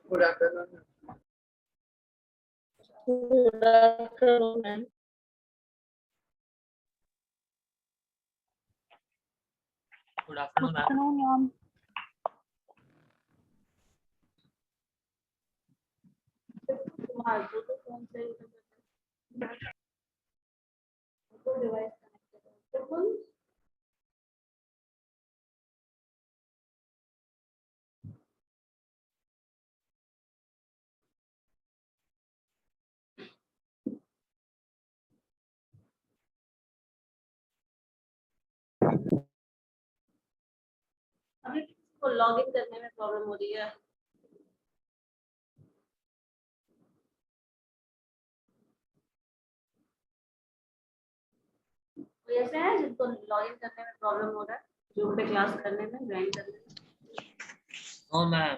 Good afternoon. Good afternoon ma'am. Good afternoon ma'am. तुम्हारा तो phone से डिवाइस कनेक्टेड है। अभी किसी को लॉग इन करने में प्रॉब्लम हो रही है। कोई ऐसे हैं जिनको लॉग इन करने में प्रॉब्लम हो रहा है, जूम पे क्लास करने में, ज्वाइन करने में? No ma'am.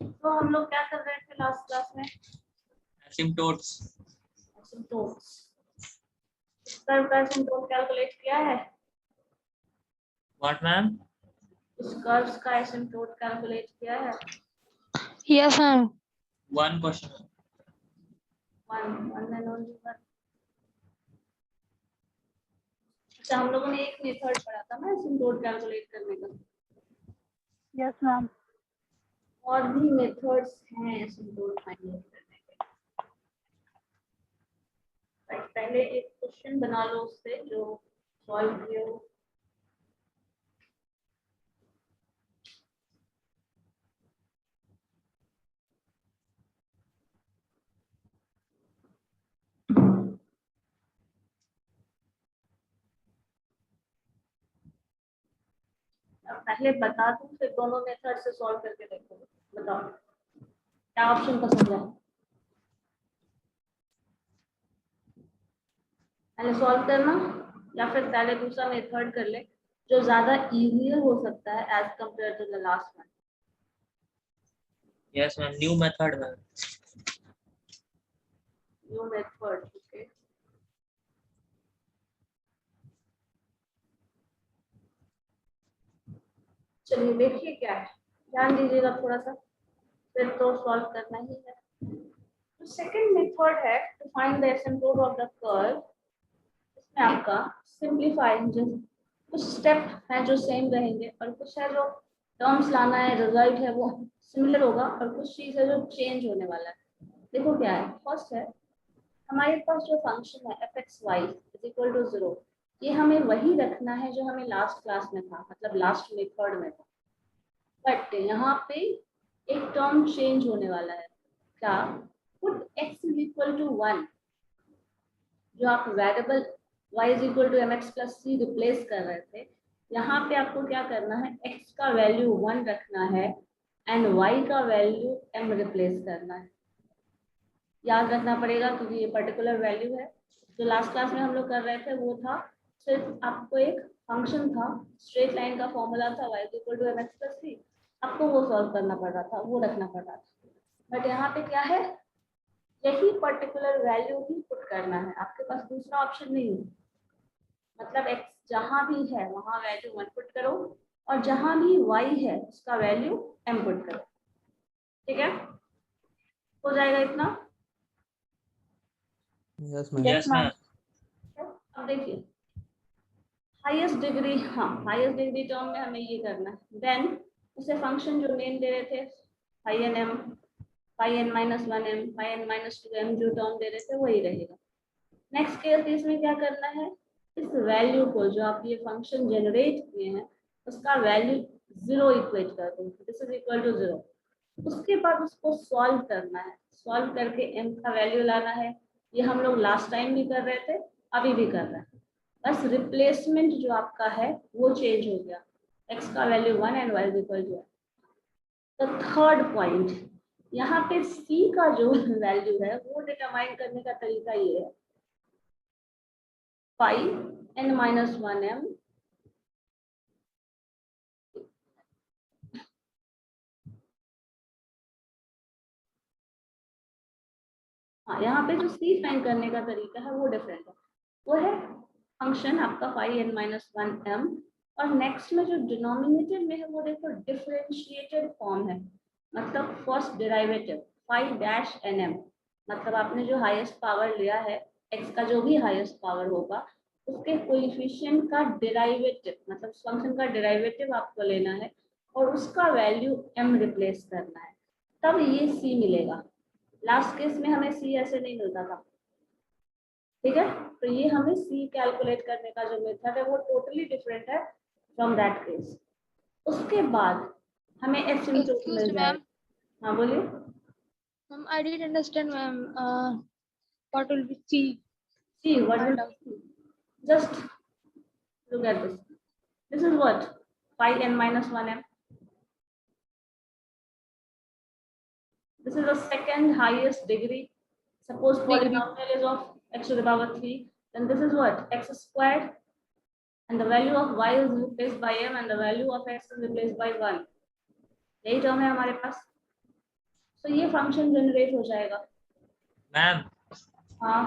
तो हम लोग क्या कर रहे थे लास्ट क्लास में? एसिम्प्टोट्स। एसिम्प्टोट्स। कर्व का एसिम्प्टोट कैलकुलेट किया है? What ma'am? उस कर्व्स का एसिम्प्टोट कैलकुलेट किया है? Yes ma'am. One question. One and only one. अच्छा, हम लोगों ने एक मेथड पढ़ा था ना एसिम्प्टोट कैलकुलेट करने का। Yes ma'am. और भी मेथड्स हैं एसिम्प्टोट फाइंड करने के। पहले एक क्वेश्चन बना लो उससे जो सॉल्व किए हो। पहले बता दूं फिर दोनों मेथड से सॉल्व करके देखो। बताओ क्या ऑप्शन पसंद है? पहले सॉल्व करना या फिर पहले दूसरा मेथड कर ले जो ज्यादा इजियर हो सकता है as compare to the last one. Yes ma'am, new method ma'am. New method, okay. चलिए देखिए क्या है, ध्यान दीजिएगा थोड़ा सा, फिर तो सॉल्व करना ही है। तो सेकंड मेथड है to find the asymptote of the curve. इसमें आपका सिंपलीफाइंग कुछ स्टेप है जो सेम रहेंगे और कुछ है जो टर्म्स लाना है, रिजल्ट है वो सिमिलर होगा, और कुछ चीज है जो चेंज होने वाला है। देखो क्या है, फर्स्ट है हमारे पास जो फंक्शन है F X Y is equal to 0। ये हमें वही रखना है जो हमें लास्ट क्लास में था, मतलब लास्ट मेथड में था। बट यहाँ पे एक टर्म चेंज होने वाला है। क्या? Put x is equal to 1, जो आप variable y is equal to mx plus c replace कर रहे थे, यहाँ पे आपको क्या करना है, x का वैल्यू 1 रखना है एंड y का वैल्यू m रिप्लेस करना है। याद रखना पड़ेगा क्योंकि ये पर्टिकुलर वैल्यू है। जो लास्ट क्लास में हम लोग कर रहे थे वो था सिर्फ आपको एक फंक्शन था, स्ट्रेट लाइन का फॉर्मूला था y is equal to mx plus c, आपको वो सॉल्व करना पड़ रहा था, वो रखना पड़ रहा था। बट यहाँ पे क्या है, यही पर्टिकुलर वैल्यू ही पुट करना है, आपके पास दूसरा ऑप्शन नहीं है। मतलब x जहां भी है वहां वैल्यू 1 पुट करो और जहां भी y है उसका वैल्यू m पुट करो। ठीक है, हो जाएगा इतना? Yes ma'am. अब देखिए हाईएस्ट डिग्री, हाँ हाईएस्ट डिग्री टर्म में हमें ये करना है। देन उसे फंक्शन जो नेम दे रहे थे phi N M, phi N minus 1m, phi N minus 2m, जो टर्म दे रहे थे वही रहेगा। नेक्स्ट केस में क्या करना है, इस वैल्यू को जो आप ये फंक्शन जनरेट किए हैं उसका वैल्यू 0 इक्वेट कर दो, दिस इज इक्वल टू 0। उसके बाद उसको सॉल्व करना है, सॉल्व करके m का वैल्यू लाना है। ये हम लोग लास्ट टाइम भी कर रहे थे, अभी भी कर रहे हैं, बस रिप्लेसमेंट जो आपका है वो चेंज हो गया, x का value 1 and y is equal to. तो थर्ड पॉइंट, यहाँ पे c का जो वैल्यू है वो डिटरमाइन करने का तरीका ये है, फाई n माइनस 1m हाँ, यहाँ पे जो c फाइंड करने का तरीका है वो डिफरेंट है। वो है फंक्शन आपका फाई n माइनस 1m और नेक्स्ट में जो डिनोमिनेटर में है वो देखो डिफरेंशिएटेड फॉर्म है, मतलब फर्स्ट डेरिवेटिव 5-nm, मतलब आपने जो हाईएस्ट पावर लिया है x का जो भी हाईएस्ट पावर होगा उसके कोएफिशिएंट का डेरिवेटिव, मतलब फंक्शन का डेरिवेटिव आपको लेना है और उसका वैल्यू m रिप्लेस करना है, तब ये c मिलेगा। लास्ट केस में हमें c ऐसे नहीं मिलता था, ठीक है। तो ये हमें c कैलकुलेट करने का जो मेथड है वो टोटली डिफरेंट है फ्रॉम दैट केस। उसके बाद हमें एसिम्प्टोट मिल जाएगा। हाँ बोलिए। Ma'am, I didn't understand, ma'am. What will be C? See what will just look at this. This is what 5n minus 1m. This is the second highest degree. Suppose polynomial is of x to the power 3, then this is what x squared, and the value of y is replaced by m and the value of x is replaced by 1. यही term है हमारे पास, तो ये function generate हो जाएगा। Ma'am, हाँ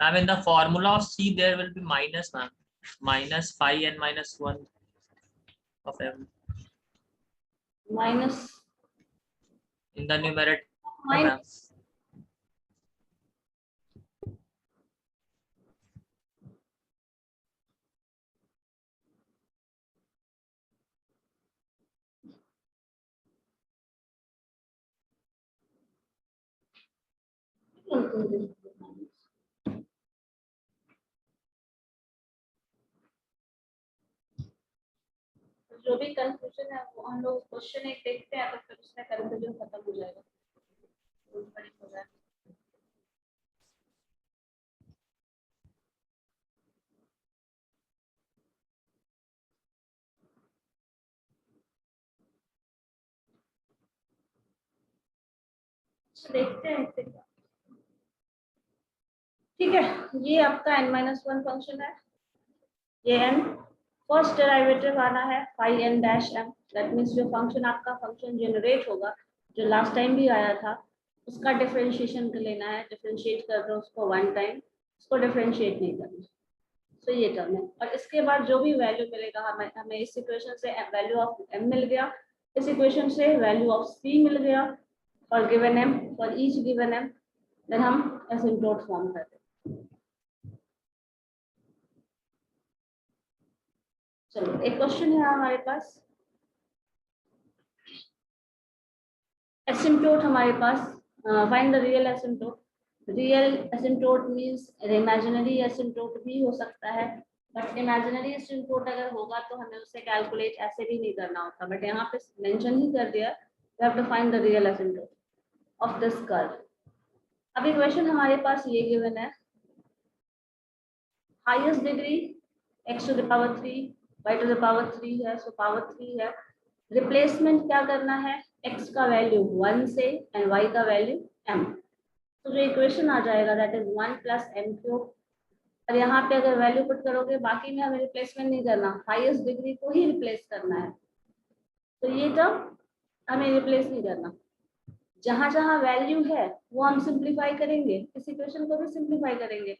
ma'am, in the formula of c there will be minus, ma'am, minus 5n minus 1 of m minus in the numerator, ma'am. Minus जो भी कंफ्यूजन है वो हम लोग क्वेश्चन एक देखते हैं तो फिर उसमें कंफ्यूजन खत्म हो जाएगा। देखते हैं इससे क्या। ठीक है, ये आपका n-1 फंक्शन है, ये n फर्स्ट डेरिवेटिव आना है 5n-m, दैट मींस जो फंक्शन आपका फंक्शन जनरेट होगा जो लास्ट टाइम भी आया था उसका डिफरेंशिएशन लेना है, डिफरेंशिएट कर दो उसको वन टाइम, उसको डिफरेंशिएट नहीं करना। तो ये टर्म है, और इसके बाद जो भी वैल्यू मिलेगा हमें इस इक्वेशन से वैल्यू ऑफ m मिल गया, इस इक्वेशन से वैल्यू ऑफ c मिल गया, और given m for each given m, then हम एसिम्प्टोट फॉर्म करते हैं। चलो एक क्वेश्चन है हमारे पास, एसिम्प्टोट हमारे पास, find the real asymptote. Real asymptote means imaginary asymptote भी हो सकता है, बट इमेजिनरी एसिम्प्टोट अगर होगा तो हमें उसे कैलकुलेट ऐसे भी नहीं करना होता, बट यहाँ पे मेंशन ही कर दिया we have to find the real asymptote of this curve. अब इक्वेशन हमारे पास ये गिवन है, highest degree x to the power 3, y to the power 3 है, सो पावर 3 है। रिप्लेसमेंट क्या करना है, x का वैल्यू 1 से एंड y का वैल्यू m, तो जो इक्वेशन आ जाएगा दैट इज 1 + m³। और यहाँ पे अगर वैल्यू पुट करोगे बाकी में हमें रिप्लेसमेंट नहीं करना, हाईएस्ट डिग्री को ही रिप्लेस करना है, तो ये टर्म हमें रिप्लेस नहीं करना। जहां जहां वैल्यू है वो हम सिंप्लीफाई करेंगे, इस इक्वेशन को भी सिंप्लीफाई करेंगे,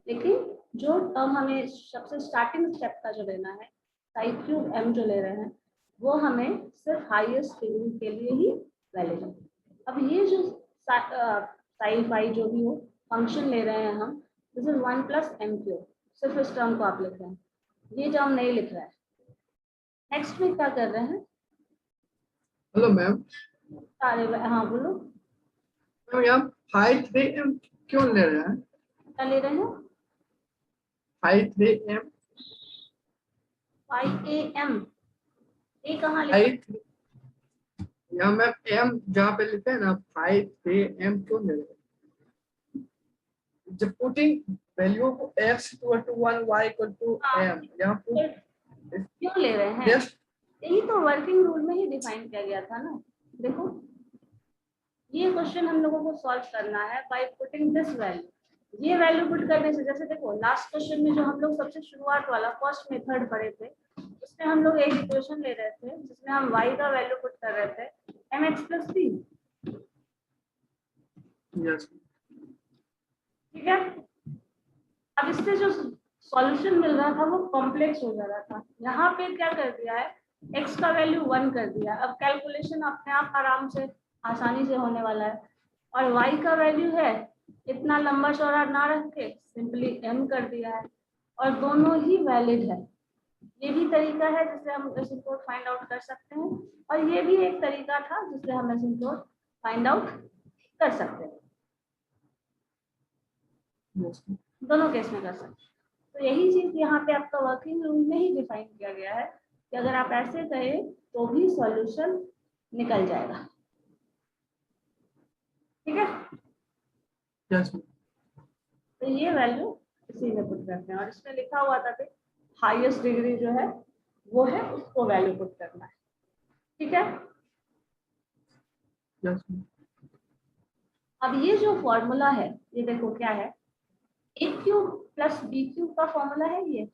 लेकिन जो टर्म हमें सबसे स्टार्टिंग स्टेप का जो लेना है π³ जो ले रहे हैं वो हमें सिर्फ हाईएस्ट डिग्री के लिए ही वैलिड है। अब ये जो साई जो भी हो फंक्शन ले रहे हैं हम, दिस इज 1 + m³, सिर्फ इस टर्म को आप लिख रहे हैं, ये टर्म नहीं लिख रहा है। नेक्स्ट में क्या कर रहे हैं, हेलो मैम, हाँ बोलो, मैम यहाँ 5-3m क्यों ले रहे हैं? क्या ले रहे हैं, 5-3m 5am, ये कहाँ लिखा, यहाँ मैम m जहाँ पे लिखे हैं ना 5-3m क्यों ले रहे हैं? जब पुटिंग वैल्यू को x = 1 y = m, यहाँ क्यों ले रहे हैं, yes, यही तो वर्किंग रूल में ही डिफाइन किया गया था ना। देखो ये क्वेश्चन हम लोगों को सॉल्व करना है बाय पुटिंग दिस वैल्यू, ये वैल्यू पुट करने से, जैसे देखो लास्ट क्वेश्चन में जो हम लोग सबसे शुरुआत वाला फर्स्ट मेथड पढ़े थे उसमें हम लोग एक इक्वेशन ले रहे थे जिसमें हम y का वैल्यू पुट कर रहे थे mx + c, yes, ठीक है। अब इससे जो सॉल्यूशन मिल रहा था वो कॉम्प्लेक्स हो जा रहा था। यहाँ पे क्या कर दिया है, x का वैल्यू 1 कर दिया। अब कैलकुलेशन अपने आप आराम से आसानी से होने वाला है। और y का वैल्यू है, इतना लंबा चौड़ा ना रख के सिंपली m कर दिया है, और दोनों ही वैलिड है। ये भी तरीका है जिससे हम एसिम्प्टोट फाइंड आउट कर सकते हैं, और ये भी एक तरीका था जिससे हम एसिम्प्टोट फाइंड आउट कर सकते हैं। Yes. दोनों केस में कर सकते हैं। तो यही चीज यहाँ पे आपका वर्किंग रूल में ही डिफाइन किया गया है कि अगर आप ऐसे करें तो भी सॉल्यूशन निकल जाएगा। ठीक है, Yes. तो ये वैल्यू इसी में पुट करते हैं, और इसमें लिखा हुआ था कि हाईएस्ट डिग्री जो है वो है, उसको वैल्यू पुट करना है। ठीक है, Yes. अब ये जो फॉर्मूला है ये देखो क्या है, ए क्यूब प्लस बी क्यूब का फॉर्मूला है ये।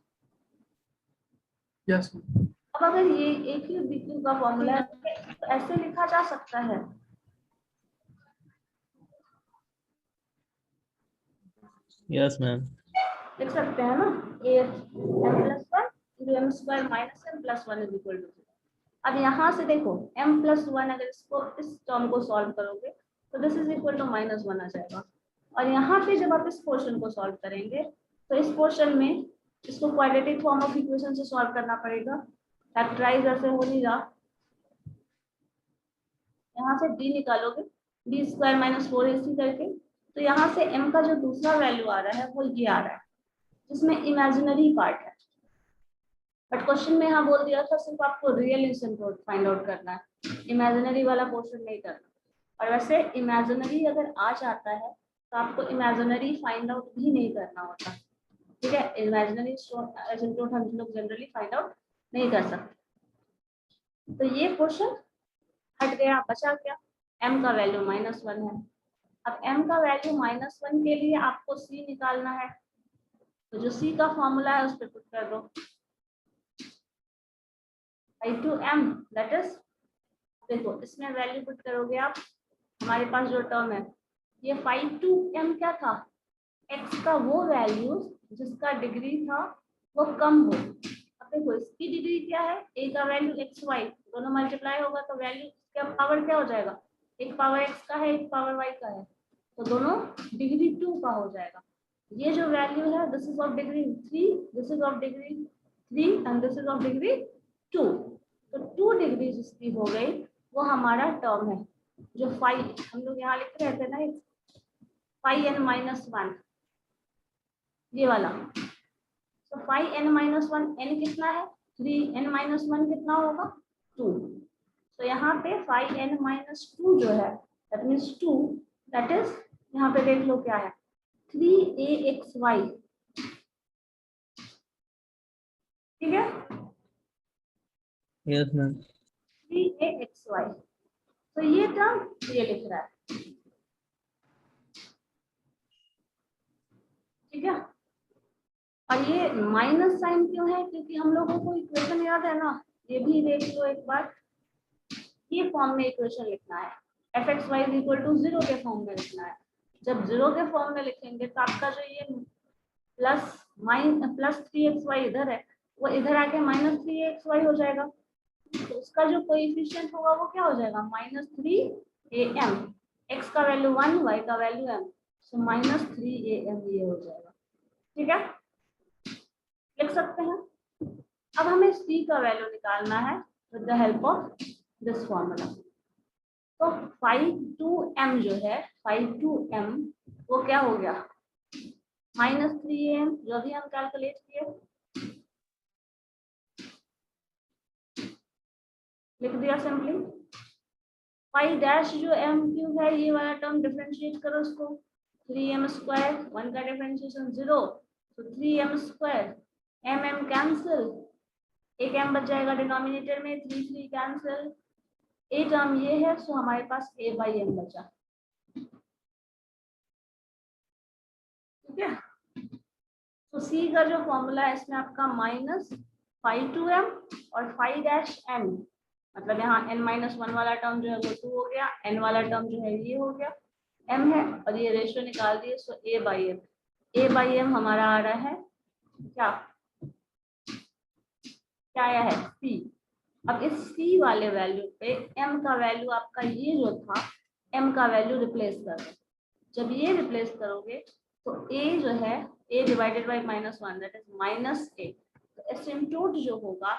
Yes. अब अगर ये ए क्यूब बी क्यूब का फॉर्मूला है तो ऐसे लिखा जा सकता है, Yes, ma'am. लिख सकते हैं ना, A M plus one into M square minus M plus one is equal to. अब यहाँ से देखो m प्लस वन, अगर इसको इस टर्म को सॉल्व करोगे तो this is equal to minus one आ जाएगा। और यहाँ पे जब आप इस पोर्शन को सॉल्व करेंगे तो इस पोर्शन में इसको क्वाड्रेटिक फॉर्म ऑफ इक्वेशन से सॉल्व करना पड़ेगा। फैक्टराइज ऐसे हो नहीं रहा, यहाँ से d निकालोगे, d square minus four AC करके, तो यहाँ से m का जो दूसरा वैल्यू आ रहा है वो ये आ रहा है, जिसमें इमेजिनरी पार्ट है। बट क्वेश्चन में यहाँ बोल दिया था सिर्फ आपको रियल एसिम्प्टोट फाइंड आउट करना है, इमेजिनरी वाला पोर्शन नहीं करना। और वैसे इमेजिनरी अगर आ जाता है तो आपको इमेजिनरी फाइंड आउट भी नहीं करना होता। ठीक है, इमेजिनरी एसिम्प्टोट हम लोग जनरली फाइंड आउट नहीं कर सकते। तो ये पोर्शन हट गया, बचा क्या, m का वैल्यू माइनस वन है। अब m का वैल्यू माइनस वन के लिए आपको c निकालना है, तो जो c का फॉर्मूला है उस पर पुट कर दो, I2m दैट इज, देखो इसमें वैल्यू पुट करोगे आप, हमारे पास जो टर्म है ये 5 क्या था, x का वो वैल्यू जिसका डिग्री था वो कम हो। अब देखो इसकी डिग्री क्या है, a का वैल्यू xy दोनों मल्टीप्लाई होगा तो वैल्यू का पावर क्या हो जाएगा, एक पावर x का है एक पावर y का है, तो दोनों डिग्री 2 का हो जाएगा। ये जो वैल्यू है this is of degree 3, this is of degree 3 and this is of degree 2, तो 2 डिग्री जिसकी हो गई वो हमारा टर्म है, जो 5 हम लोग यहाँ लिख रहे थे ना, 5n माइनस वन, ये वाला। तो 5n माइनस वन, n कितना है 3, n माइनस वन कितना होगा 2, तो यहाँ पे 5n माइनस 2 जो है दैट मीन्स 2, दैट इज यहाँ पे देख लो क्या है 3axy। ठीक है, Yes, ma'am. 3axy, तो ये टर्म ये लिख रहा है। ठीक है, और ये माइनस साइन क्यों है, क्योंकि हम लोगों को इक्वेशन याद है ना, ये भी देख लो एक बार, ये फॉर्म में इक्वेशन लिखना है, fxy इज इक्वल टू 0 के फॉर्म में लिखना है। जब 0 के फॉर्म में लिखेंगे तो आपका जो ये प्लस 3xy इधर है वो इधर आके माइनस 3xy हो जाएगा, तो उसका जो कोएफिशिएंट होगा वो क्या हो जाएगा माइनस 3am, x का वैल्यू 1 y का value m, so minus 3am ये हो जाएगा। ठीक है, लिख सकते हैं। अब हमें c का वैल्यू निकालना है with the help of this formula. तो 5 जो है 5 वो क्या हो गया माइनस 3am, जो भी हम कैलकुलेट किए लिख दिया सिंपली। 5 डैश जो m क्यूब है ये वाला टर्म डिफरेंशिएट करो उसको, 3m स्क्वायर, 1 का डिफरेंशिएशन 0, तो 3m स्क्वायर, m कैंसिल, एक m बच जाएगा डिनोमिनेटर में, 3 कैंसिल, a टर्म ये है, सो हमारे पास a बाई m बचा। ठीक है, तो c का जो फॉर्मूला है इसमें आपका माइनस 5m और 5 डैश m, मतलब यहाँ n माइनस वन वाला टर्म जो है वो 2 हो गया, n वाला टर्म जो है ये हो गया, m है, और ये रेशियो निकाल दिए, सो a बाई m हमारा आ रहा है क्या क्या आया है c। अब इस c वाले वैल्यू पे m का वैल्यू आपका ये जो था m का वैल्यू रिप्लेस कर दो। जब ये रिप्लेस करोगे तो a जो है a divided by -1 that is -a। तो एसिम्प्टोट जो होगा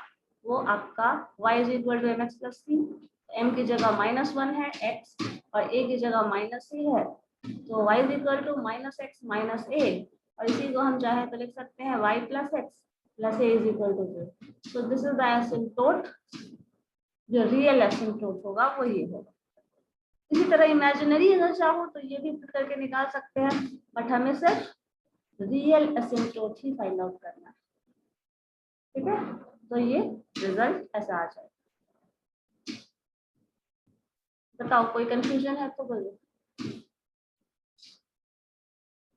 वो आपका y is equal to mx plus c। m की जगह -1 है x और a की जगह -a है, तो y is equal to -x - a। और इसी को हम चाहे तो लिख सकते हैं y plus x plus a is equal to 0। So this is the asymptote. जो रियल एसिम्प्टोट होगा वो ये होगा। इसी तरह इमेजिनरी अगर चाहो तो ये भी करके निकाल सकते हैं, बट हमें सिर्फ रियल एसिम्प्टोट ही फाइंड आउट करना है। ठीक है, तो ये रिजल्ट ऐसा आ जाएगा। बताओ कोई कंफ्यूजन है तो बोलो।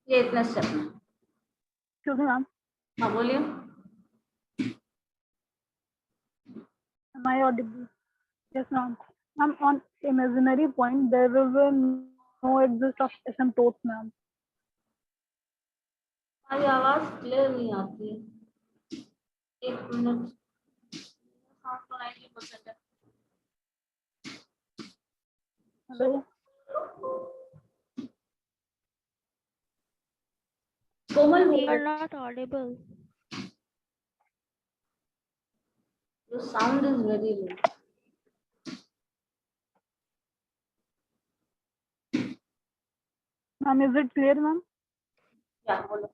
ये इतना स्टेप है। Excuse me, ma'am. हाँ बोलिए। Am I audible? Yes, ma'am. Ma'am, on imaginary point, there will be no exist of asymptotes, ma'am. हमारी आवाज क्लियर नहीं आती है। एक मिनट। हाँ तो 90% है। Hello. कोमल You बोल are रहे, not audible. your sound is very low. Ma'am, is it clear, ma'am? क्या बोलो।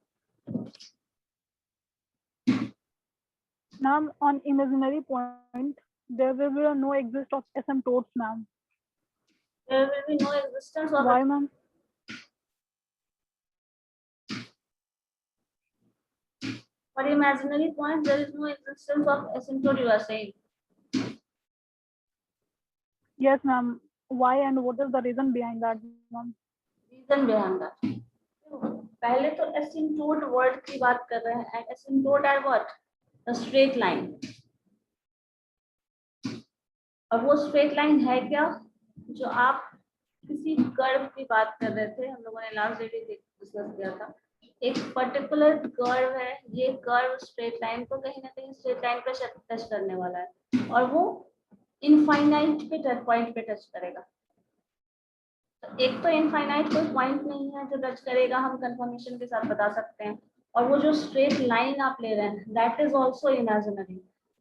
Ma'am, on imaginary point, there will be no exist of asymptotes, ma'am. There will be no existence of Why, ma'am? for imaginary point. There is no existence of asymptote. You are saying. Yes, ma'am. Why and what is the reason behind that, ma'am? Reason behind that. पहले तो asymptote word की बात कर रहे हैं, and asymptote are what? A straight line. और वो straight line है क्या? जो आप किसी कर्व की बात कर रहे थे, हम लोगों ने लास्ट डे डिस्कस किया था। एक पर्टिकुलर कर्व है, ये कर्व स्ट्रेट लाइन को कहीं ना कहीं स्ट्रेट लाइन पे टच करने वाला है और वो इनफाइनाइट पे पॉइंट पे टच करेगा। तो एक तो इनफाइनाइट कोई पॉइंट नहीं है जो टच करेगा, हम कंफर्मेशन के साथ बता सकते हैं। और वो जो स्ट्रेट लाइन आप ले रहे हैं दैट इज ऑल्सो इमेजिनरी।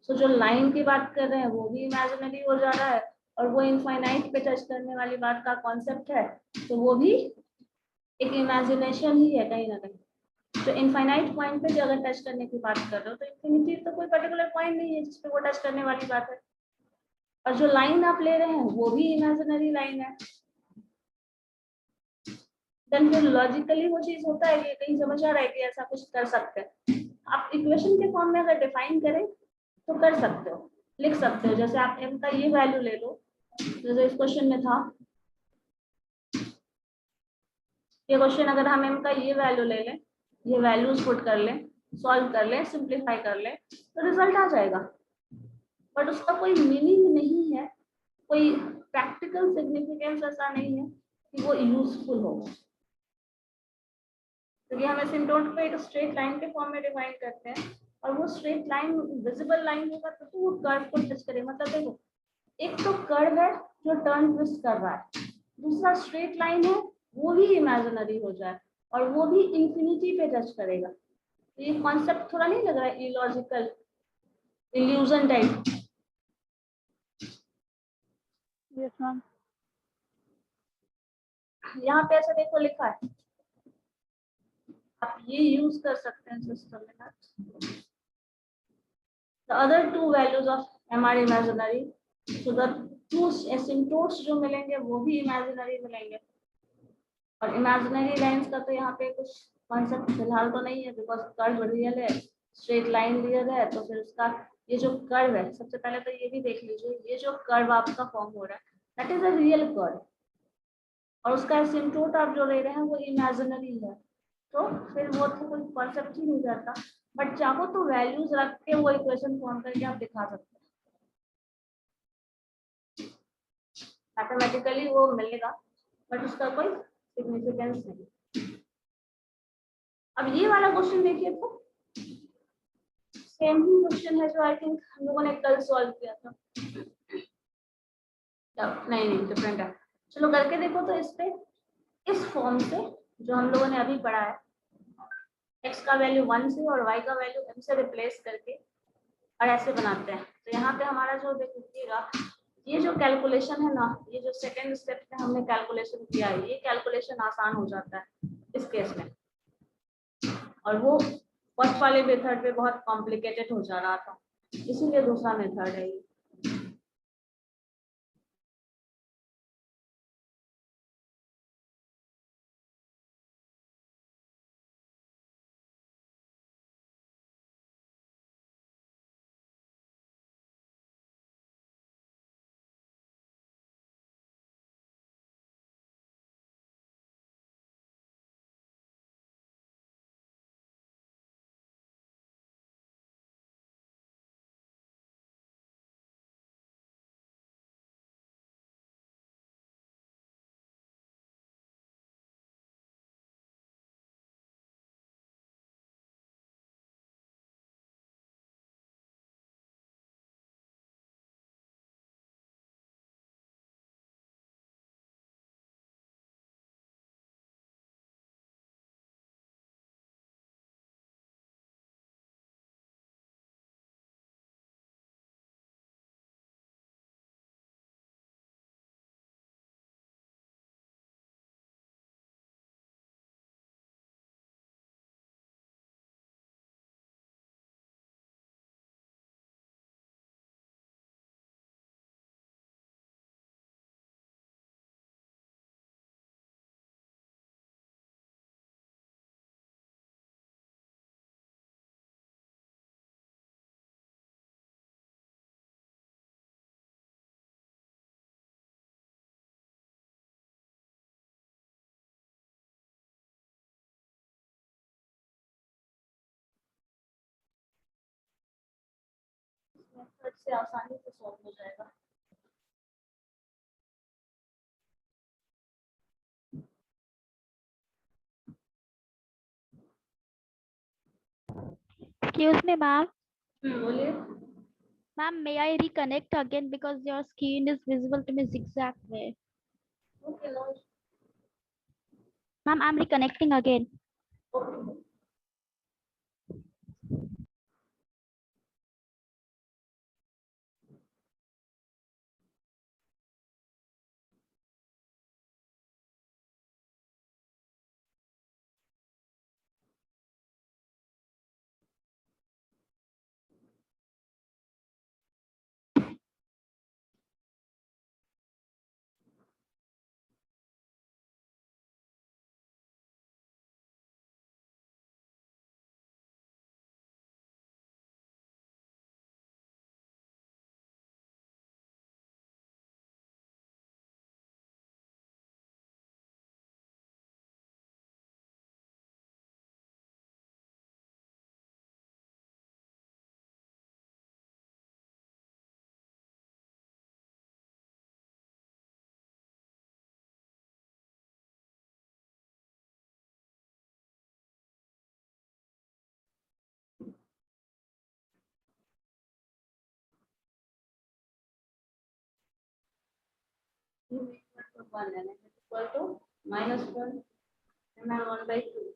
सो जो लाइन की बात कर रहे हैं वो भी इमेजिनरी हो जा रहा है और वो इनफाइनाइट पे टच करने वाली बात का कॉन्सेप्ट है तो वो भी एक इमेजिनेशन ही है कहीं ना कहीं। तो इनफाइनाइट पॉइंट पे जो अगर टच करने की बात कर रहे हो तो इन्फिनिटी तो कोई पर्टिकुलर पॉइंट नहीं है जिसपे वो टच करने वाली बात है। और जो लाइन आप ले रहे हैं वो भी इमेजिनरी लाइन है। देन फिर लॉजिकली वो चीज होता है कि कहीं समझ आ रहा है कि ऐसा कुछ कर सकते हैं। आप इक्वेशन के फॉर्म में अगर डिफाइन करें तो कर सकते हो, लिख सकते हो। जैसे आप m का ये वैल्यू ले लो, जैसे इस क्वेश्चन में था, ये क्वेश्चन अगर हम m का ये वैल्यू ले लें, ये वैल्यूज पुट कर लें, सॉल्व कर लें, सिंप्लीफाई कर लें तो रिजल्ट आ जाएगा। बट उसका कोई मीनिंग नहीं है, कोई प्रैक्टिकल सिग्निफिकेंस ऐसा नहीं है कि वो यूजफुल होगा। क्योंकि हम एसिम्प्टोट को एक स्ट्रेट लाइन के फॉर्म में डिफाइन करते हैं और वो स्ट्रेट लाइन विजिबल लाइन होगा तो वो कर्व को टच करेगा। मतलब देखो, एक तो कर्व है जो टर्न ट्विस्ट कर रहा है, दूसरा स्ट्रेट लाइन है वो भी इमेजिनरी हो जाए और वो भी इंफिनिटी पे टच करेगा। तो ये कॉन्सेप्ट थोड़ा नहीं लग रहा है illogical, illusion type? Yes, ma'am. यहाँ पे ऐसा देखो लिखा है, आप ये यूज कर सकते हैं सिस्टम में। The other two values of m are imaginary, so the two asymptotes जो मिलेंगे वो भी imaginary मिलेंगे। और imaginary lines का तो यहाँ पे कुछ कॉन्सेप्ट फिलहाल तो नहीं है बिकॉज कर्व रियल है, स्ट्रेट लाइन रियल है। तो फिर उसका ये जो कर्व है, सबसे पहले तो ये भी देख लीजिए, ये जो कर्व आपका फॉर्म हो रहा है that is a real curve और उसका एसिम्प्टोट आप जो ले रहे हैं वो इमेजिनरी है। तो फिर वो तो कोई कॉन्सेप्ट ही नहीं करता। बट चाहो तो वैल्यूज रख के वो इक्वेशन फॉर्म करके आप दिखा सकते हैं, मैथमेटिकली वो मिलेगा बट उसका कोई सिग्निफिकेंस नहीं। अब ये वाला क्वेश्चन देखिए तो सेम ही क्वेश्चन है जो आई थिंक हम लोगों ने कल सॉल्व किया था। नहीं नहीं डिफरेंट है। चलो करके देखो तो इस पे इस फॉर्म से जो हम लोगों ने अभी पढ़ा है, x का वैल्यू 1 से और y का वैल्यू m से रिप्लेस करके और ऐसे बनाते हैं। तो यहाँ पे हमारा जो देखिएगा ये जो कैलकुलेशन है ना, ये जो सेकंड स्टेप में हमने कैलकुलेशन किया है, ये कैलकुलेशन आसान हो जाता है इस केस में, और वो फर्स्ट वाले मेथड पे बहुत कॉम्प्लिकेटेड हो जा रहा था, इसीलिए दूसरा मेथड है ये। मेथड से आसानी से सॉल्व हो जाएगा। Excuse me, ma'am. बोलिए। Ma'am, may I reconnect again because your screen is visible to me zigzag way. Okay no Ma'am, I'm reconnecting again. Okay. One N equal to -1 ml 1/2।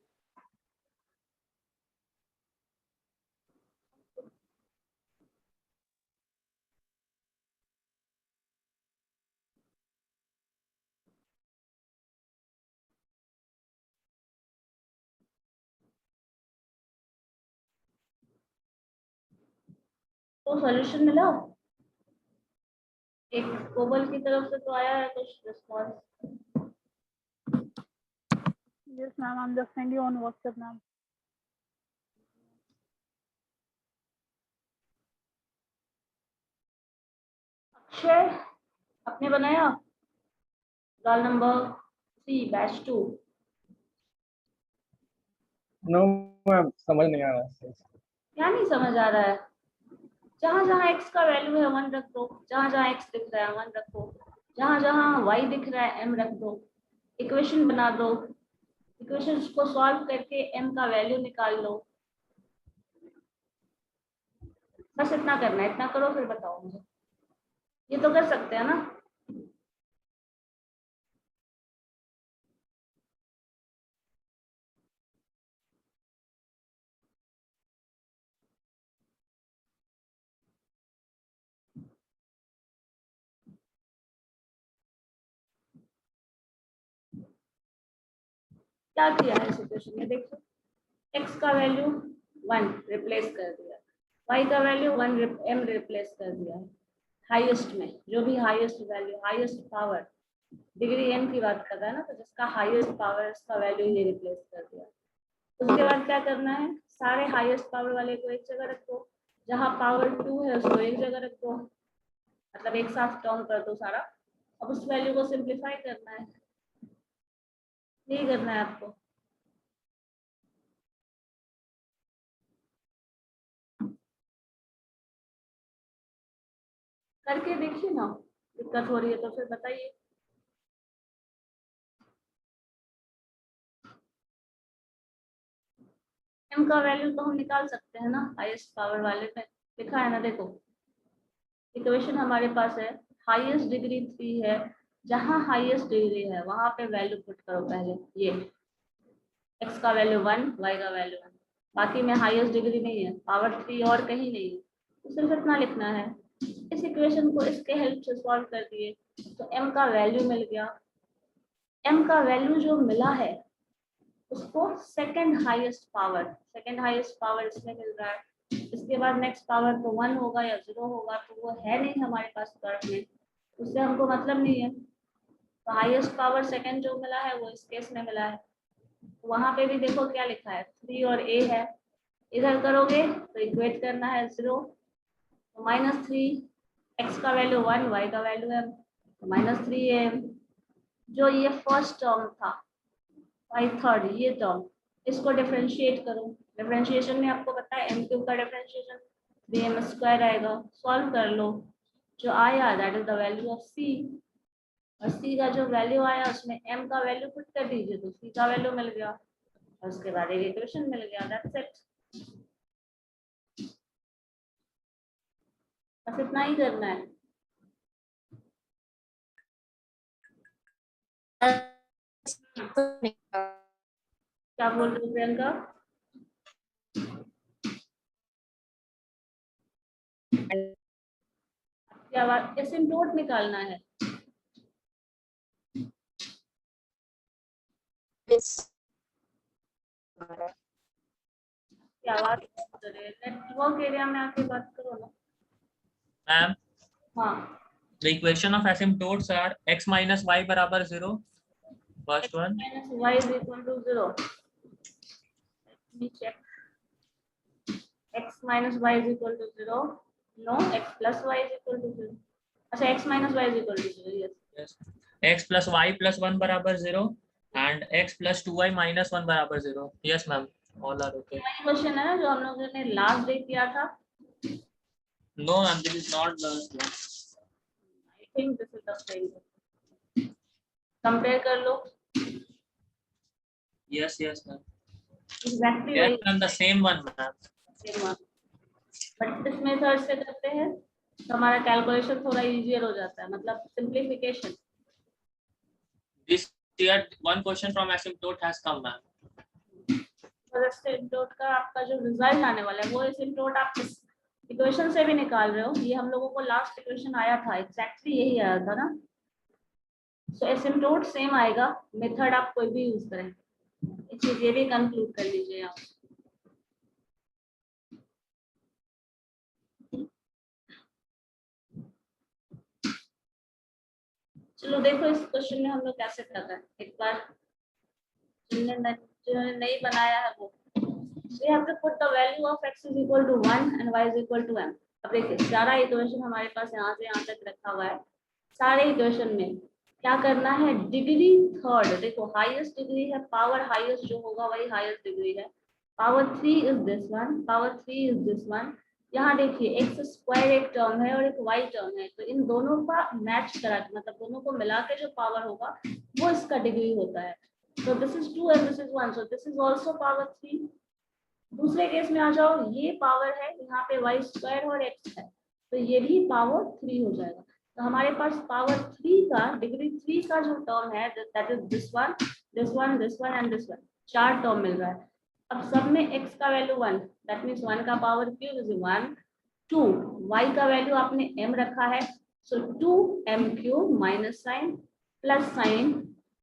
तो solution मिला, एक cobble की तरफ से तो आया है कुछ response. Yes, ma'am. I'm just sending you on WhatsApp, ma'am. Akshay आपने बनाया roll number 3 batch 2। No ma'am, समझ नहीं आ रहा है। क्या नहीं समझ आ रहा है? जहां जहां x का वैल्यू है 1 रख दो, जहां जहां x दिख रहा है 1 रखो, जहां जहां y दिख रहा है m रख दो, इक्वेशन बना दो, इक्वेशंस को सॉल्व करके m का वैल्यू निकाल लो। बस इतना करना है, इतना करो फिर बताओ मुझे। ये तो कर सकते हैं ना। क्या किया है सिचुएशन में, देखो x का वैल्यू 1 रिप्लेस कर दिया, y का वैल्यू 1 m रिप्लेस कर दिया है हाईएस्ट में, जो भी highest value, highest power, degree n की बात कर रहा है ना, तो जिसका हाईएस्ट पावर इसका वैल्यू ये रिप्लेस कर दिया। उसके बाद क्या करना है, सारे हाईएस्ट पावर वाले को एक जगह रखो, जहाँ पावर 2 है उसको एक जगह रखो, मतलब एक साथ टर्म कर दो सारा। अब उस वैल्यू को सिंप्लीफाई करना है, यही करना है आपको। करके देखिए ना, दिक्कत हो रही है तो फिर बताइए। m का वैल्यू तो हम निकाल सकते हैं ना, हाईएस्ट पावर वाले में लिखा है ना, देखो इक्वेशन हमारे पास है, हाईएस्ट डिग्री 3 है, जहाँ हाईएस्ट डिग्री है वहां पे वैल्यू पुट करो पहले, ये x का वैल्यू 1, y का वैल्यू 1, बाकी में हाईएस्ट डिग्री नहीं है, पावर 3 और कहीं नहीं है, तो सिर्फ इतना लिखना है। इस इक्वेशन को इसके हेल्प से सॉल्व कर दिए तो m का वैल्यू मिल गया। m का वैल्यू जो मिला है उसको सेकंड हाईएस्ट पावर इसमें मिल रहा है। इसके बाद नेक्स्ट पावर तो 1 होगा या 0 होगा, तो वो है नहीं हमारे पास कर्व में, उससे हमको मतलब नहीं है। तो हाईएस्ट पावर सेकंड जो मिला है वो इस केस में मिला है, तो वहां पे भी देखो क्या लिखा है, 3 और a है, इधर करोगे तो इक्वेट करना है 0, तो -3, x का वैल्यू 1, y का वैल्यू m, तो -3am। जो ये फर्स्ट टर्म था y थर्ड, ये टर्म, इसको डिफरेंशिएट करो। डिफरेंशिएशन में आपको पता है m क्यूब का डिफरेंशिएशन 3m स्क्वायर आएगा, सॉल्व कर लो, जो आया that is the value of c, और c का जो वैल्यू आया उसमें m का वैल्यू पुट कर दीजिए तो c का वैल्यू मिल गया, और उसके बाद एक इक्वेशन मिल गया, दैट्स इट। बस इतना ही करना है। क्या बोल रहे हो प्रियंका? क्या बात, एसिम्प्टोट निकालना है। क्या बात कर रहे हैं, नेटवर्क एरिया में आके बात करो ना। मैम हाँ, the equation of asymptotes are x minus y बराबर 0, first one, minus y is equal to 0, let me check, x minus y is equal to 0, no, x plus y is equal to 0, अच्छा x minus y is equal to 0, yes, yes, x plus y plus 1 बराबर 0 and x plus 2y minus 1 बराबर 0, yes ma'am, all are okay। वही question है ना जो हम लोगों ने लास्ट डे किया था। no ma'am, this is not the I think this is the same, compare कर लो, yes yes ma'am, exactly yes वही ma'am, the same one ma'am, same, but इस मेथड से करते हैं तो हमारा कैलकुलेशन थोड़ा इजियर हो जाता है, मतलब simplification. this year one question from asymptote has come ma'am, और एसिम्प्टोट का आपका जो रिजल्ट आने वाला है वो एसिम्प्टोट आप इस इक्वेशन से भी निकाल रहे हो, ये हम लोगों को लास्ट इक्वेशन आया था, एग्जैक्टली यही आया था ना, सो एसिम्प्टोट सेम आएगा, मेथड आप कोई भी यूज करें, एक चीज ये भी कंक्लूड कर लीजिए आप। चलो देखो इस क्वेश्चन में हम लोग कैसे कर रहे हैं, एक बार जिन्होंने नहीं बनाया है वो, we have to put the value of x is equal to 1 and y is equal to m। अब देखिए सारा इक्वेशन हमारे पास यहाँ से यहाँ तक रखा हुआ है, सारे इक्वेशन में क्या करना है, डिग्री थर्ड, देखो हाईएस्ट डिग्री है, पावर हाईएस्ट जो होगा वही हाईएस्ट डिग्री है, power 3 is this one, power 3 is this one. यहाँ देखिए एक्स स्क्वायर एक टर्म है और एक वाई टर्म है, तो इन दोनों का मैच करा के, मतलब दोनों को मिला के जो पावर होगा वो इसका डिग्री होता है। So this is 2 and this is 1, so this is also power 3, दूसरे केस में आ जाओ, ये पावर है यहाँ पे वाई स्क्वायर और एक्स है, तो ये भी पावर 3 हो जाएगा। तो हमारे पास पावर 3 का डिग्री 3 का जो टर्म है that is this one, this one, this one and this one, 4 term मिल रहा है। अब सब में x का वैल्यू 1, दैट मीन्स 1 का पावर क्यूब इज 1, 2, y का वैल्यू आपने m रखा है, सो 2m cube minus sign plus sign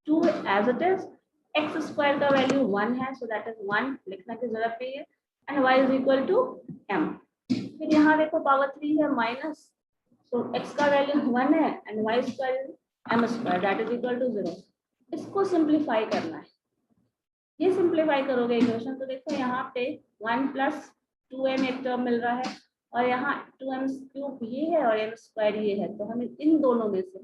2 as it is, x square का वैल्यू 1 है, सो दैट इज 1, लिखने की जरूरत नहीं है, and y is equal to m। फिर यहाँ देखो पावर 3 है माइनस, सो x का वैल्यू 1 है and y square m square that is equal to 0। इसको सिंप्लीफाई करना है, ये सिंप्लीफाई करोगे इक्वेशन तो देखो यहाँ पे 1 प्लस 2m एक टर्म मिल रहा है और यहाँ 2m क्यूब ये है और m स्क्वायर ये है, तो हमें इन दोनों में से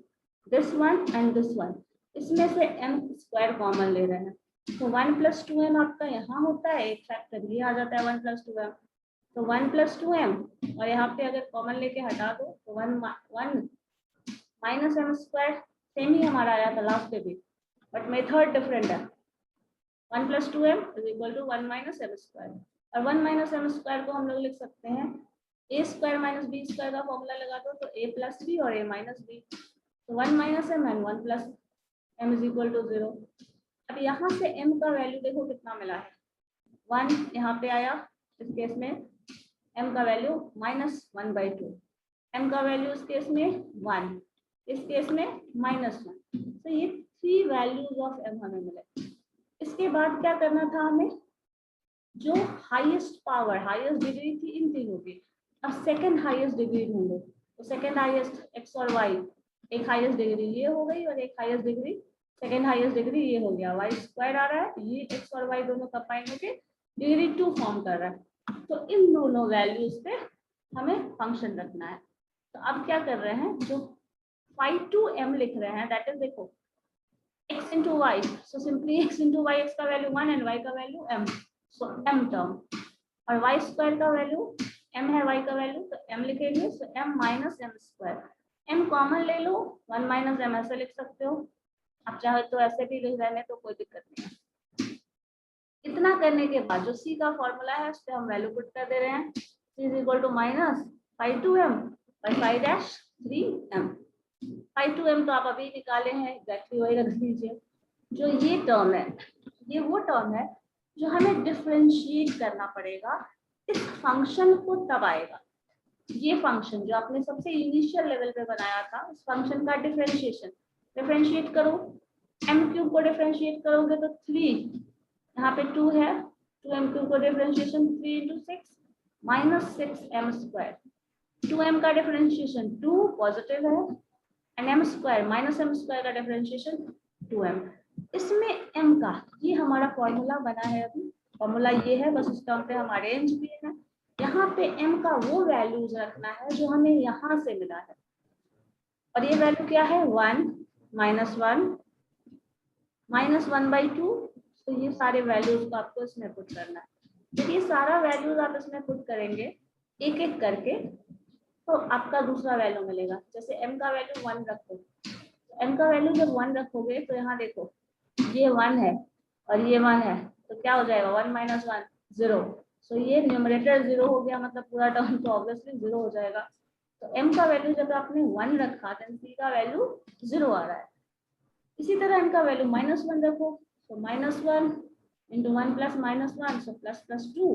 this one and this one, इसमें से m स्क्वायर कॉमन ले रहे हैं, तो 1 प्लस 2m आपका यहाँ होता है, एक फैक्टर ये आ जाता है 1 प्लस 2m, तो 1 प्लस 2m और यहाँ पे अगर कॉमन लेके हटा दो तो 1 माइनस m स्क्वायर, सेम ही हमारा आया था लास्ट पे भी, बट मेथड डिफरेंट है। 1 plus 2m is equal to 1 minus m square, और 1 माइनस m स्क्वायर को हम लोग लिख सकते हैं a square minus b square का फॉर्मूला लगा दो तो a प्लस b और a माइनस b, तो 1 minus m and 1 plus m is equal to 0। अब यहाँ से m का वैल्यू देखो कितना मिला है, 1 यहाँ पे आया, इस केस में m का वैल्यू -1/2, m का वैल्यू इस केस में 1, इस केस में -1, तो ये 3 वैल्यूज ऑफ m हमें मिले। इसके बाद क्या करना था हमें, जो हाईएस्ट पावर हाईएस्ट डिग्री थी इन तीनों की, अब सेकंड हाईएस्ट डिग्री ढूंढो, तो सेकंड हाईएस्ट x और y, एक हाईएस्ट डिग्री ये हो गई और एक highest degree second highest degree ये हो गया, y स्क्वायर आ रहा है, ये x और y दोनों कंबाइन होके डिग्री 2 फॉर्म कर रहा है, तो इन दोनों वैल्यूज पे हमें फंक्शन रखना है। तो अब क्या कर रहे हैं, जो phi to m लिख रहे हैं दैट इज देखो x into y, so simply x into y, x का वैल्यू 1 and y का value m, so m term, और y स्क्वायर का वैल्यू m है, y का वैल्यू तो m लिखेंगे, so m minus m square, m common ले लो, 1 minus m ऐसे लिख सकते हो, आप चाहे तो ऐसे भी लिख देने तो कोई दिक्कत नहीं है। इतना करने के बाद जो c का फॉर्मूला है उस पर हम वैल्यू पुट कर दे रहे हैं, c is equal to minus phi to m by phi dash 3m, phi to m तो आप अभी निकाले हैं, एग्जैक्टली वही रख दीजिए। जो ये टर्म है, ये वो टर्म है जो हमें डिफरेंशिएट करना पड़ेगा, इस फंक्शन को तब आएगा, ये फंक्शन जो आपने सबसे इनिशियल लेवल पे बनाया था, इस फंक्शन का डिफरेंशिएट करो, m क्यूब को डिफरेंशिएट करोगे तो 3, यहाँ पे 2 है, 2m क्यूब को differentiation 3 into 6 minus 6m square, 2m का डिफरेंशिएशन 2 पॉजिटिव है and m square minus m square का डिफरेंशिएशन 2m, इसमें m का ये हमारा फॉर्मूला बना है, अभी फॉर्मूला ये है, बस उस टर्म पे हम अरेंज किए हैं। यहाँ पे m का वो वैल्यूज रखना है जो हमें यहाँ से मिला है, और ये वैल्यू क्या है, 1 -1 तो ये सारे वैल्यूज को आपको इसमें पुट करना है। जब ये सारा वैल्यूज आप इसमें पुट करेंगे एक एक करके तो आपका दूसरा वैल्यू मिलेगा। जैसे m का वैल्यू 1 रखो, m का वैल्यू जब 1 रखोगे तो यहाँ देखो ये 1 है और ये 1 है, तो क्या हो जाएगा 1 - 1 0, सो ये न्यूमरेटर 0 हो गया, मतलब पूरा टर्म तो ऑब्वियसली 0 हो जाएगा। तो m का वैल्यू जब आपने 1 रखा तो c का वैल्यू 0 आ रहा है। इसी तरह m का वैल्यू -1 रखो, तो -1 into 1 plus -1, so plus 2,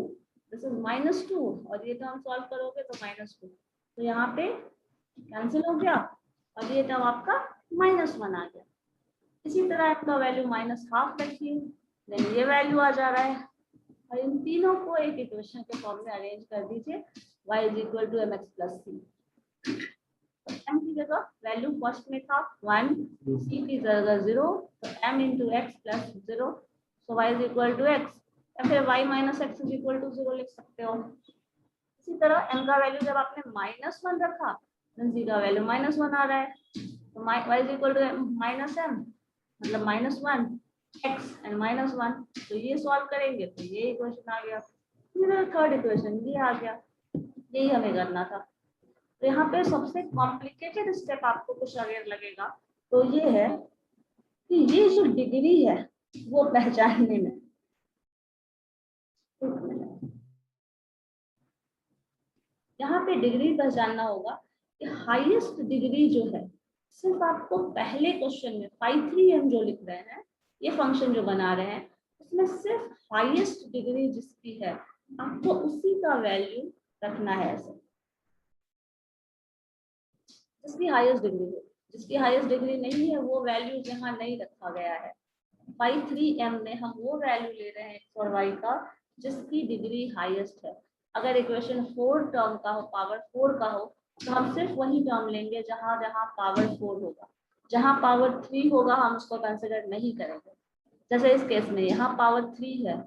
this is -2, और ये टर्म सॉल्व करोगे तो -2, तो यहाँ पे कैंसिल हो गया और ये टर्म आपका -1 आ गया। इसी तरह आपका वैल्यू -12 रखिए, देन ये वैल्यू आ जा रहा है, और इन तीनों को एक इक्वेशन के फॉर्म में अरेंज कर दीजिए, y = mx + c। m की जगह वैल्यू फर्स्ट में था 1, c की जगह 0, तो m into x + 0, so y = x, या फिर y - x = 0 लिख सकते हो। इसी तरह m का वैल्यू जब आपने -1 रखा then c का वैल्यू -1 आ रहा है, तो y = -m मतलब -1 x and -1, तो ये सॉल्व करेंगे तो ये इक्वेशन आ गया। फिर थर्ड इक्वेशन ये आ गया, यही हमें करना था। तो यहाँ पे सबसे कॉम्प्लिकेटेड स्टेप आपको कुछ अगर लगेगा तो ये है कि ये जो डिग्री है वो पहचानने में, यहाँ पे डिग्री पहचानना होगा कि हाईएस्ट डिग्री जो है सिर्फ आपको पहले क्वेश्चन में 5-3m जो लिख रहे हैं, ये फंक्शन जो बना रहे हैं, उसमें सिर्फ हाईएस्ट डिग्री जिसकी है आपको उसी का वैल्यू रखना है ऐसे, जिसकी हाईएस्ट डिग्री है। जिसकी हाईएस्ट डिग्री नहीं है वो वैल्यू यहाँ नहीं रखा गया है। 5-3m में हम वो वैल्यू ले रहे हैं x और y का जिसकी डिग्री हाईएस्ट है। अगर इक्वेशन 4 टर्म का हो, पावर 4 का हो, तो हम सिर्फ वही टर्म लेंगे जहां जहां पावर 4 होगा। जहां पावर 3 होगा हम उसको कंसिडर नहीं करेंगे। जैसे इस केस में यहाँ पावर 3 है,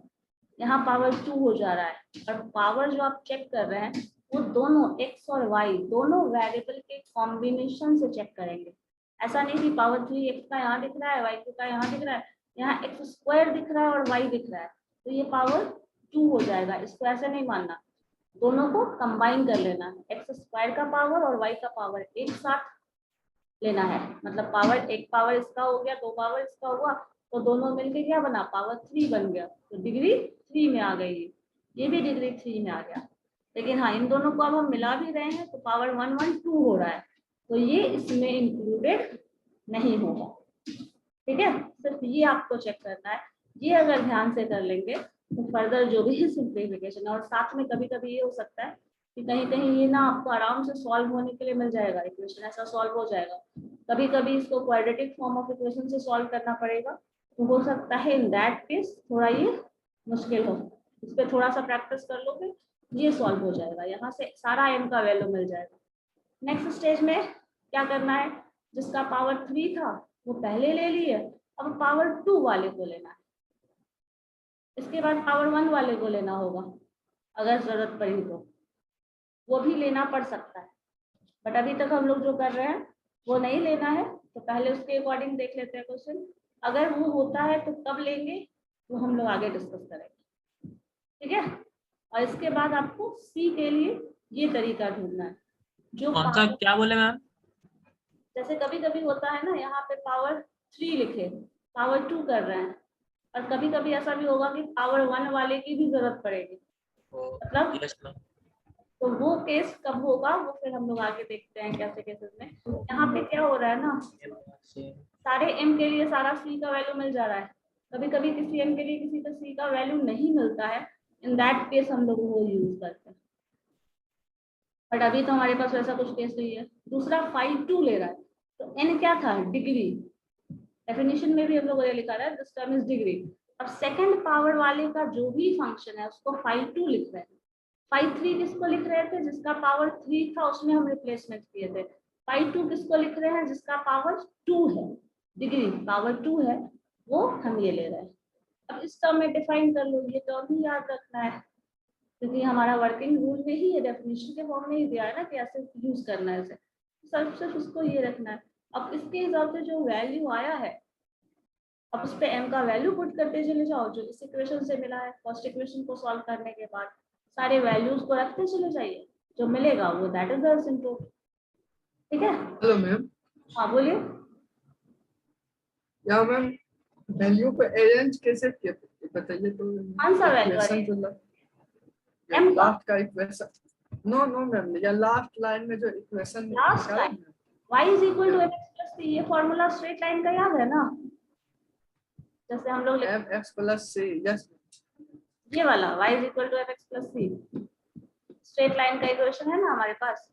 यहाँ पावर 2 हो जा रहा है, और पावर जो आप चेक कर रहे हैं वो दोनों x और y दोनों वेरिएबल के कॉम्बिनेशन से चेक करेंगे। ऐसा नहीं कि पावर 3 x का यहाँ दिख रहा है, y का यहाँ दिख रहा है, यहाँ x स्क्वायर दिख रहा है और y दिख रहा है, तो ये पावर 2 हो जाएगा। इसको ऐसे नहीं मानना, दोनों को कंबाइन कर लेना है। एक्स स्क्वायर का पावर और y का पावर एक साथ लेना है, मतलब पावर एक पावर इसका हो गया, 2 पावर इसका हुआ, तो दोनों मिलके क्या बना, पावर 3 बन गया, तो डिग्री 3 में आ गई। ये भी डिग्री 3 में आ गया। लेकिन हाँ, इन दोनों को अब हम मिला भी रहे हैं तो पावर 112 हो रहा है, तो ये इसमें इंक्लूडेड नहीं होगा। ठीक है, सिर्फ ये आपको चेक करना है। ये अगर ध्यान से कर लेंगे तो फर्दर जो भी सिंप्लीफिकेशन है, और साथ में कभी कभी ये हो सकता है कि कहीं कहीं ये ना आपको आराम से सॉल्व होने के लिए मिल जाएगा, इक्वेशन ऐसा सॉल्व हो जाएगा। कभी कभी इसको क्वाड्रेटिक फॉर्म ऑफ इक्वेशन से सॉल्व करना पड़ेगा, तो हो सकता है इन दैट केस थोड़ा ये मुश्किल हो। इस पर थोड़ा सा प्रैक्टिस कर लोगे, ये सॉल्व हो जाएगा, यहाँ से सारा m का वैल्यू मिल जाएगा। नेक्स्ट स्टेज में क्या करना है, जिसका पावर 3 था वो पहले ले लिए, अब पावर 2 वाले को लेना है। इसके बाद पावर 1 वाले को लेना होगा, अगर जरूरत पड़ी तो वो भी लेना पड़ सकता है, बट अभी तक हम लोग जो कर रहे हैं वो नहीं लेना है, तो पहले उसके अकॉर्डिंग देख लेते हैं क्वेश्चन। अगर वो होता है तो कब लेंगे वो हम लोग आगे डिस्कस करेंगे। ठीक है, और इसके बाद आपको सी के लिए ये तरीका ढूंढना है जो कौन सा, क्या बोले मैम? जैसे कभी कभी होता है ना, यहाँ पे पावर 3 लिखे, पावर 2 कर रहे हैं, और कभी कभी ऐसा भी होगा कि पावर 1 वाले की भी जरूरत पड़ेगी, मतलब यस मैम। तो वो केस कब होगा वो फिर हम लोग आगे देखते हैं कैसे केसेस में। यहाँ पे क्या हो रहा है ना, सारे m के लिए सारा c का वैल्यू मिल जा रहा है, कभी कभी किसी m के लिए किसी का c का वैल्यू नहीं मिलता है, इन दैट केस हम लोग वो यूज करते हैं, बट अभी तो हमारे पास वैसा कुछ केस नहीं है। दूसरा 5-2 ले रहा है, तो n क्या था, डिग्री, डेफिनेशन में भी हम लोगों ने लिखा है दिस टर्म इज डिग्री। अब सेकंड पावर वाले का जो भी फंक्शन है उसको 5-2 लिख रहे हैं। 5-3 किसको लिख रहे थे, जिसका पावर 3 था उसमें हम रिप्लेसमेंट किए थे। 5-2 किसको लिख रहे हैं, जिसका पावर 2 है, डिग्री पावर 2 है, वो हम ये ले रहे हैं। अब इस टर्म में डिफाइन कर लो, ये टर्म ही याद रखना है, क्योंकि हमारा वर्किंग रूल में ही ये डेफिनेशन के फॉर्म में ही दिया है ना कि ऐसे यूज करना है, इसे सिर्फ उसको ये रखना है। अब इसके हिसाब से जो वैल्यू आया है, अब उस पे m का वैल्यू पुट करते चले जाओ जो इस इक्वेशन से मिला है। फर्स्ट इक्वेशन को सॉल्व करने के बाद सारे वैल्यूज को रखते चले जाइए, जो मिलेगा वो दैट इज द असिम्प्टोट। ठीक है, हेलो मैम। हाँ बोलिए। या मैम वैल्यू को अरेंज कैसे किया बताइए तो। कौन सा वैल्यू इक्वेशन जो m का लास्ट का इक्वेशन, नो नो मैम, या लास्ट लाइन में जो equation last line y is equal to mx plus c, ये फॉर्मूला स्ट्रेट लाइन का याद है ना, जैसे हम लोग mx प्लस c, यस ये वाला y is equal to mx plus c straight line का इक्वेशन है ना हमारे पास।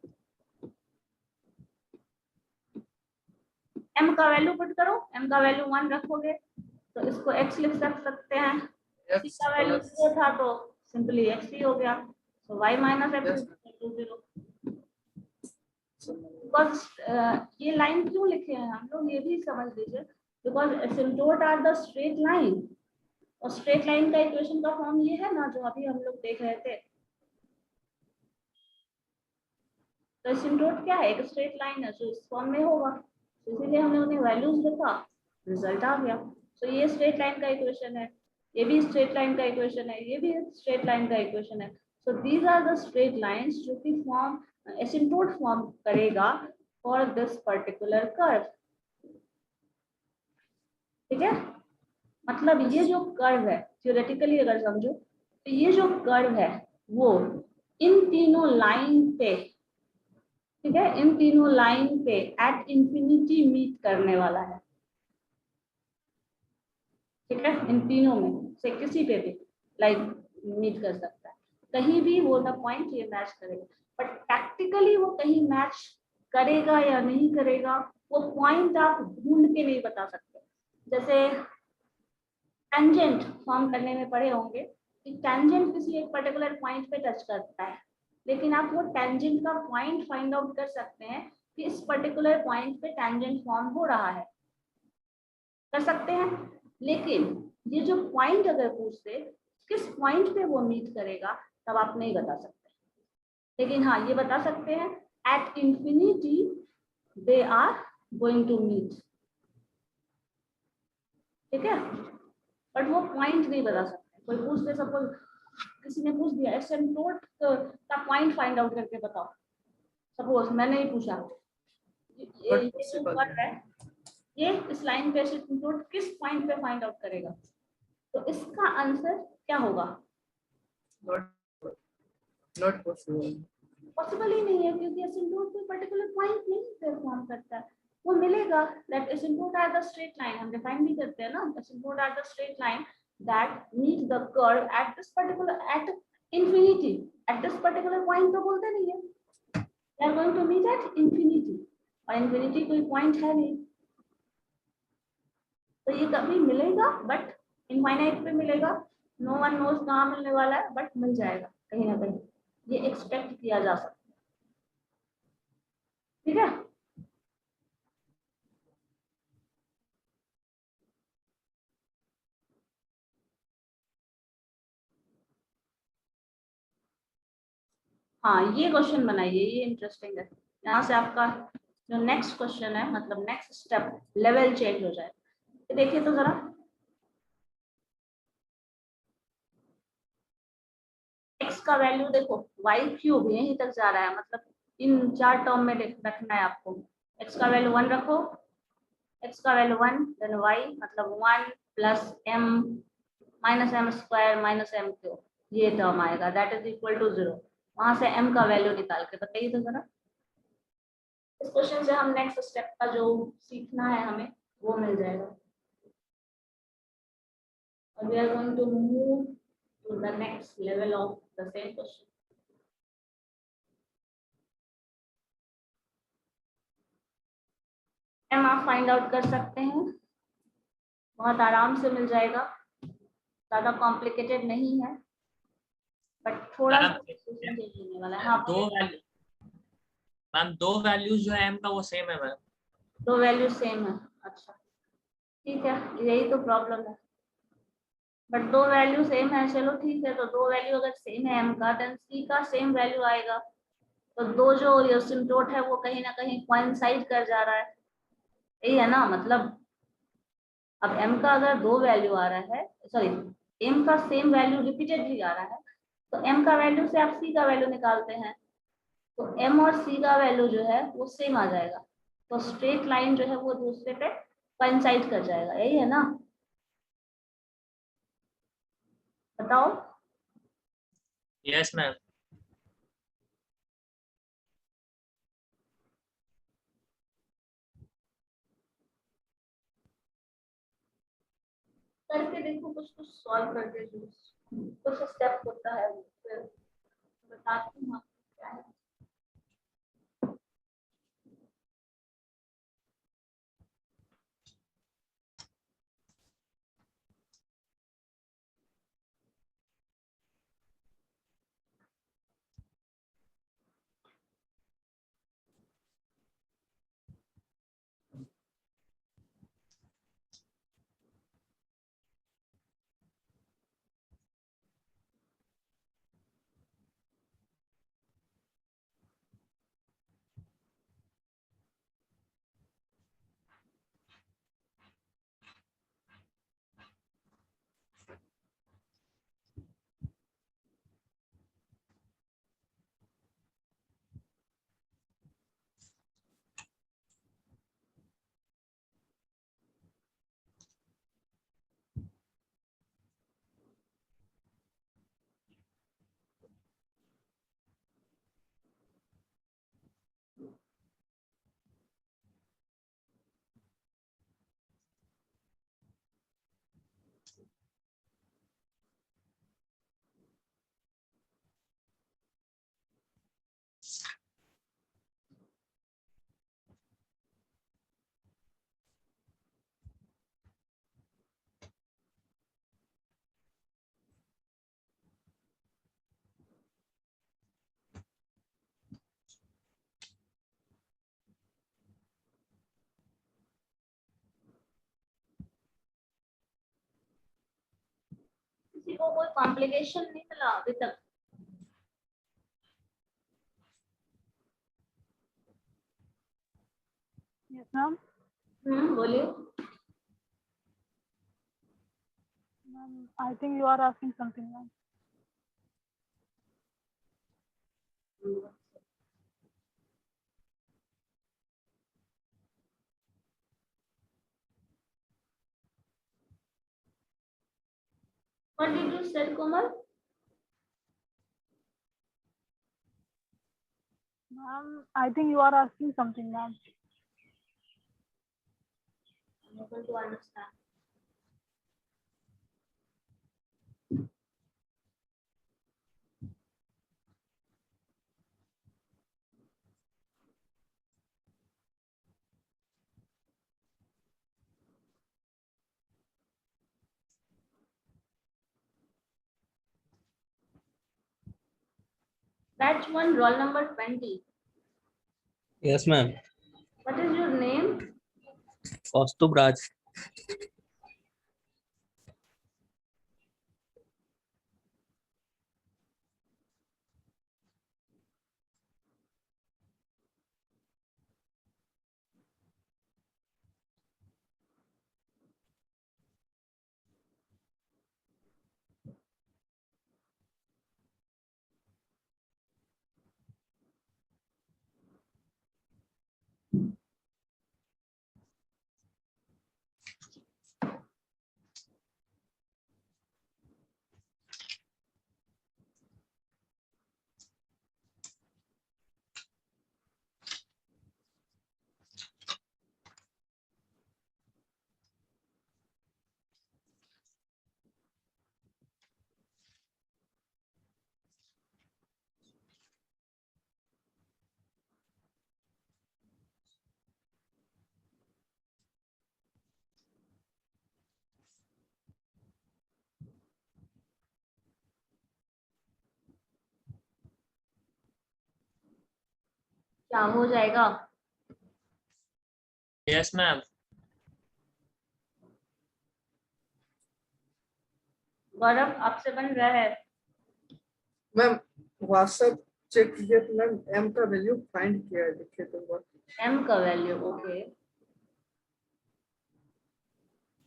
m का वैल्यू पुट करो, m का वैल्यू 1 रखोगे तो इसको x लिख सकते हैं, c का वैल्यू 0 था तो सिंपली x ही हो गया, तो y minus x is equal to 0। Because ये लाइन क्यों लिखे हैं हम लोग ये भी समझ लीजिए, because asymptote are the straight line, और स्ट्रेट लाइन का इक्वेशन का फॉर्म ये है ना जो अभी हम लोग देख रहे थे। तो एसिम्प्टोट क्या है, एक स्ट्रेट लाइन है जो इस फॉर्म में होगा, इसीलिए हम लोगों ने वैल्यूज लिखा, रिजल्ट आ गया। तो ये स्ट्रेट लाइन का इक्वेशन है, ये भी स्ट्रेट लाइन का इक्वेशन है, ये भी स्ट्रेट लाइन का इक्वेशन है। So these are the straight lines जो कि फॉर्म एसिम्प्टोट फॉर्म करेगा फॉर दिस पर्टिकुलर कर्व। ठीक है, मतलब ये जो कर्व है, थ्योरेटिकली अगर समझो तो ये जो कर्व है वो इन तीनों लाइन पे, ठीक है, इन तीनों लाइन पे एट इंफिनिटी मीट करने वाला है, ठीक है, इन तीनों में से किसी पे भी लाइक मीट कर सकता है, कहीं भी वो द पॉइंट ये मैच करेगा, बट प्रैक्टिकली वो कहीं मैच करेगा या नहीं करेगा वो पॉइंट आप ढूंढ के नहीं बता सकते। जैसे टेंजेंट फॉर्म करने में पढ़े होंगे कि टेंजेंट किसी एक पर्टिकुलर पॉइंट पे टच करता है, लेकिन आप वो टेंजेंट का पॉइंट फाइंड आउट कर सकते हैं कि इस पर्टिकुलर पॉइंट पे टेंजेंट फॉर्म हो रहा है, कर सकते हैं। लेकिन ये जो पॉइंट अगर पूछते किस पॉइंट पे वो मीट करेगा तब आप नहीं बता सकते, लेकिन हाँ ये बता सकते हैं at infinity they are going to meet, ठीक है, बट वो पॉइंट नहीं बता सकते। कोई पूछते, सपोज किसी ने पूछ दिया एसिम्प्टोट का पॉइंट फाइंड आउट करके बताओ, सपोज मैंने ही पूछा ये जो वर्ड है ये इस लाइन पे एसिम्प्टोट किस पॉइंट पे फाइंड आउट करेगा, तो इसका आंसर क्या होगा? नॉट पॉसिबल, पॉसिबल ही नहीं है, क्योंकि एसिम्प्टोट कोई पर्टिकुलर पॉइंट नहीं परफॉर्म करता है। वो मिलेगा that asymptote are the straight line, हम डिफाइन भी करते हैं ना, asymptote are the straight line that meet the curve at this particular at infinity, at this particular point तो बोलते नहीं है, they are going to meet at infinity, और इंफिनिटी कोई पॉइंट है नहीं, तो ये कभी मिलेगा बट इनफाइनाइट पे मिलेगा, नो वन नोज कहाँ मिलने वाला है, बट मिल जाएगा कहीं ना कहीं, ये एक्सपेक्ट किया जा सकता है, ठीक है। हाँ ये क्वेश्चन बनाइए, ये इंटरेस्टिंग है, यहाँ से आपका जो नेक्स्ट क्वेश्चन है मतलब नेक्स्ट स्टेप लेवल चेंज हो जाए। तो देखिए तो जरा x का वैल्यू देखो y क्यूब यहीं तक जा रहा है, मतलब इन चार टर्म में रखना है आपको, x का वैल्यू 1 रखो, x का वैल्यू 1 देन y मतलब 1 plus m minus M square minus M cube, ये टर्म आएगा दैट इज इक्वल टू 0, वहां से m का वैल्यू निकाल के बताइए तो जरा। इस क्वेश्चन से हम नेक्स्ट स्टेप का जो सीखना है हमें वो मिल जाएगा, और we are going to move to the next level of the same question. M आप फाइंड आउट कर सकते हैं, बहुत आराम से मिल जाएगा, ज्यादा कॉम्प्लिकेटेड नहीं है, बट थोड़ा सा चेंज होने वाला है। हाँ दो वैल्यू मैम, दो वैल्यूज जो है m का वो सेम है मैम, दो वैल्यू सेम है, अच्छा ठीक है, यही तो प्रॉब्लम है, बट दो वैल्यू सेम है, चलो ठीक है, तो दो वैल्यू अगर सेम है m का देन c का सेम वैल्यू आएगा, तो दो जो एसिम्प्टोट है वो कहीं ना कहीं कोइंसाइड कर जा रहा है, यही है ना मतलब। अब m का अगर दो वैल्यू आ रहा है, सॉरी m का सेम वैल्यू रिपीटेडली आ रहा है, तो m का वैल्यू से आप c का वैल्यू निकालते हैं, तो m और c का वैल्यू जो है वो सेम आ जाएगा, तो स्ट्रेट लाइन जो है वो दूसरे पे कोइंसाइड कर जाएगा, यही है ना, बताओ। Yes ma'am. करके देखो, कुछ कुछ सॉल्व करके जो कुछ स्टेप होता है वो फिर बताती हूँ आपको क्या है। को कोई कॉम्प्लिकेशन नहीं मिला अभी तक? Yes, ma'am. बोलिए। Ma'am, I think you are asking something, ma'am. What did you say, Komal? Ma'am, I think you are asking something, ma'am. I'm able to understand. Batch 1, roll number 20. Yes, ma'am. What is your name? Kaustubh Raj. क्या हो जाएगा? Yes, ma'am. गौरव आपसे बन रहा है? Ma'am WhatsApp check कीजिए तो ma'am m का वैल्यू फाइंड किया है, देखिए तो बहुत m का वैल्यू ओके।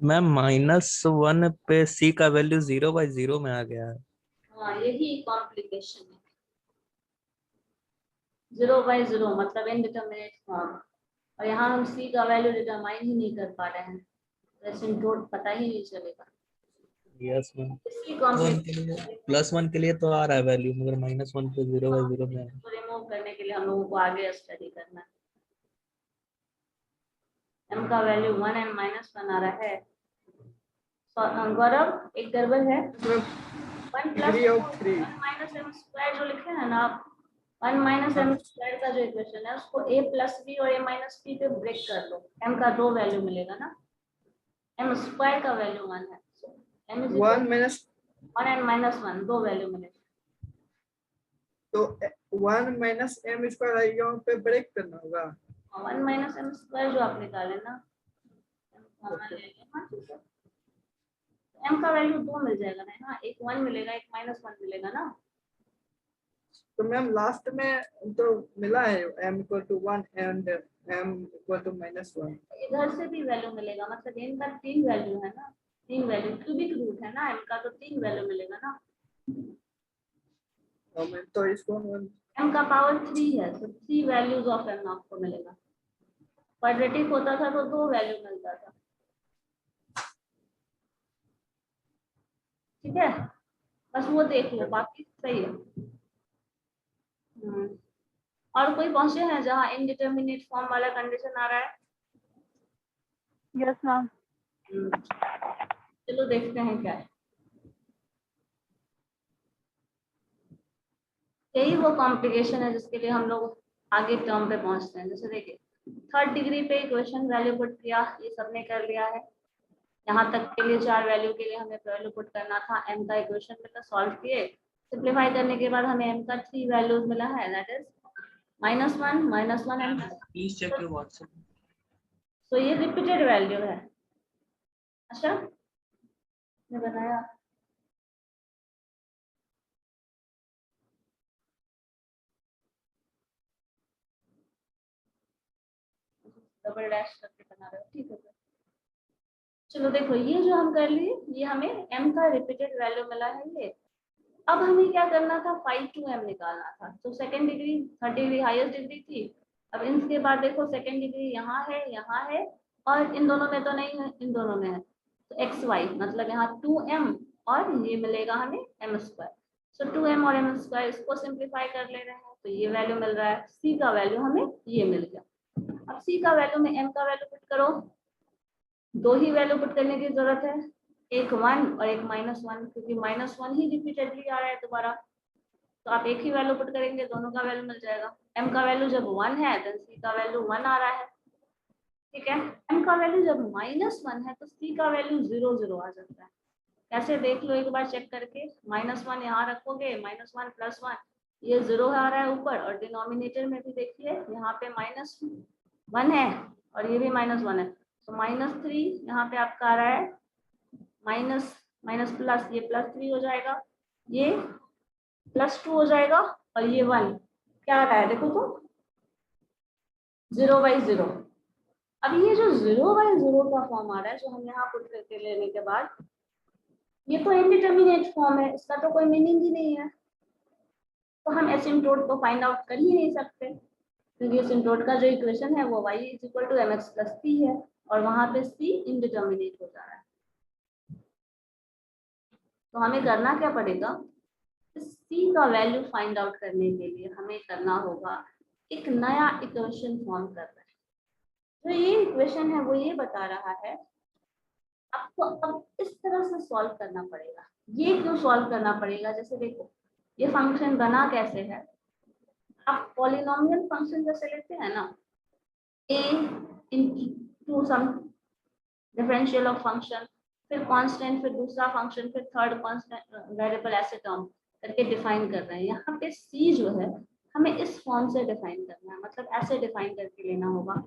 मैम -1 पे c का वैल्यू 0/0 में आ गया है। हाँ यही कॉम्प्लिकेशन है। 0/0 मतलब इनडिटरमिनेट फॉर्म, और यहाँ हम c का वैल्यू डिटरमाइन ही नहीं कर पा रहे हैं, एसिम्प्टोट पता ही नहीं चलेगा। Yes ma'am. इसकी +1 के लिए कॉम्प्लिकेशन +1 के लिए तो आ रहा है वैल्यू, मगर -1 पे 0/0 में है। को रिमूव करने के लिए हम लोगों को आगे स्टडी करना है। m का वैल्यू 1 and -1 आ रहा है। गौरव एक गड़बड़ है, 1 डिग्री ऑफ 3 m स्क्वायर जो लिखे हैं ना आप, 1 - m स्क्वायर का जो इक्वेशन है उसको a + b और a - b पे ब्रेक कर लो, m का 2 वैल्यू मिलेगा ना, m स्क्वायर का वैल्यू 1 है, so m is 1 minus 1 and -1 दो वैल्यू मिलेगा। तो 1 माइनस m स्क्वायर यहाँ पे ब्रेक करना होगा। 1 - m स्क्वायर जो आप निकाले ना, m कॉमन ले लें, हाँ ठीक है, m का वैल्यू 2 मिल जाएगा ना, हाँ एक 1 मिलेगा एक -1 मिलेगा ना। तो मैम लास्ट में तो मिला है m = 1 एंड m = -1। इधर से भी वैल्यू मिलेगा, मतलब इनका 3 वैल्यू है ना, 3 वैल्यू क्यूबिक रूट है ना m का, तो 3 वैल्यू मिलेगा ना। तो इसको हम m का पावर 3 है, तो 3 वैल्यूज ऑफ m आपको मिलेगा। क्वाड्रेटिक होता था तो 2 वैल्यू मिलता था, ठीक है, बस वो देख लो, बाकी सही है। और कोई पहुंचे हैं जहाँ इनडिटरमिनेट फॉर्म वाला कंडीशन आ रहा है? Yes, ma'am. चलो देखते हैं क्या है। यही वो कॉम्प्लिकेशन है जिसके लिए हम लोग आगे टर्म पे पहुंचते हैं। जैसे देखिए 3rd डिग्री पे इक्वेशन वैल्यू पुट किया, ये सबने कर लिया है। यहाँ तक के लिए 4 वैल्यू के लिए हमें वैल्यू पुट करना था, m का इक्वेशन मिला, सॉल्व किए, सिंप्लीफाई करने के बाद हमें m का 3 वैल्यूज मिला है, that is -1 -1 and Please check your WhatsApp. तो ये रिपीटेड वैल्यू है। अच्छा ने बनाया डबल डैश करके बना रहे हो, ठीक है सर। चलो देखो ये जो हम कर लिए, ये हमें m का रिपीटेड वैल्यू मिला है ये। अब हमें क्या करना था, 5 to m निकालना था। तो second degree, third degree highest degree थी। अब इसके बाद देखो सेकेंड डिग्री यहाँ है और इन दोनों में तो नहीं है, इन दोनों में है। तो एक्स वाई मतलब यहाँ 2m और ये मिलेगा हमें m स्क्वायर। सो 2m और m स्क्वायर, इसको सिंप्लीफाई कर ले रहे हैं तो ये वैल्यू मिल रहा है। c का वैल्यू हमें ये मिल गया। अब c का वैल्यू में m का वैल्यू पुट करो, दो ही वैल्यू पुट करने की जरूरत है, एक 1 और एक -1, क्योंकि -1 ही रिपीटेडली आ रहा है दोबारा। तो आप एक ही वैल्यू पुट करेंगे, दोनों का वैल्यू मिल जाएगा। m का वैल्यू जब 1 है तो c का वैल्यू 1 आ रहा है, ठीक है। m का वैल्यू जब -1 है तो c का वैल्यू 0 0 आ जाता है। कैसे देख लो एक बार चेक करके, -1 यहाँ रखोगे, -1 + 1 ये 0 आ रहा है ऊपर, और डिनोमिनेटर में भी देखिए यहाँ पे -1 है और ये भी -1 है। तो -3 यहाँ पे आपका आ रहा है, माइनस माइनस प्लस, ये +3 हो जाएगा, ये +2 हो जाएगा, और ये 1 क्या आ रहा है देखो तो 0/0। अब ये जो 0/0 का फॉर्म आ रहा है जो हम यहाँ पुट करके लेने के बाद, ये तो इनडिटर्मिनेट फॉर्म है, इसका तो कोई मीनिंग ही नहीं है। तो हम एसिम्प्टोट को फाइंड आउट कर ही नहीं सकते, क्योंकि एसिम्प्टोट का जो इक्वेशन है वो y = mx + c है, और वहां पे c इनडिटर्मिनेट हो जा रहा है। तो हमें करना क्या पड़ेगा, c का वैल्यू फाइंड आउट करने के लिए हमें करना होगा एक नया इक्वेशन फॉर्म करना है। तो ये इक्वेशन है वो ये बता रहा है आपको अब इस तरह से सॉल्व करना पड़ेगा। ये क्यों सॉल्व करना पड़ेगा, जैसे देखो ये फंक्शन बना कैसे है, आप पॉलिनोमियल फंक्शन जैसे लेते हैं ना, a into sum differential of function, फिर कांस्टेंट, फिर दूसरा फंक्शन, फिर थर्ड कांस्टेंट वेरिएबल, ऐसे टर्म करके डिफाइन कर रहे हैं। यहाँ पे c जो है हमें इस फॉर्म से डिफाइन करना है, मतलब ऐसे डिफाइन करके लेना होगा।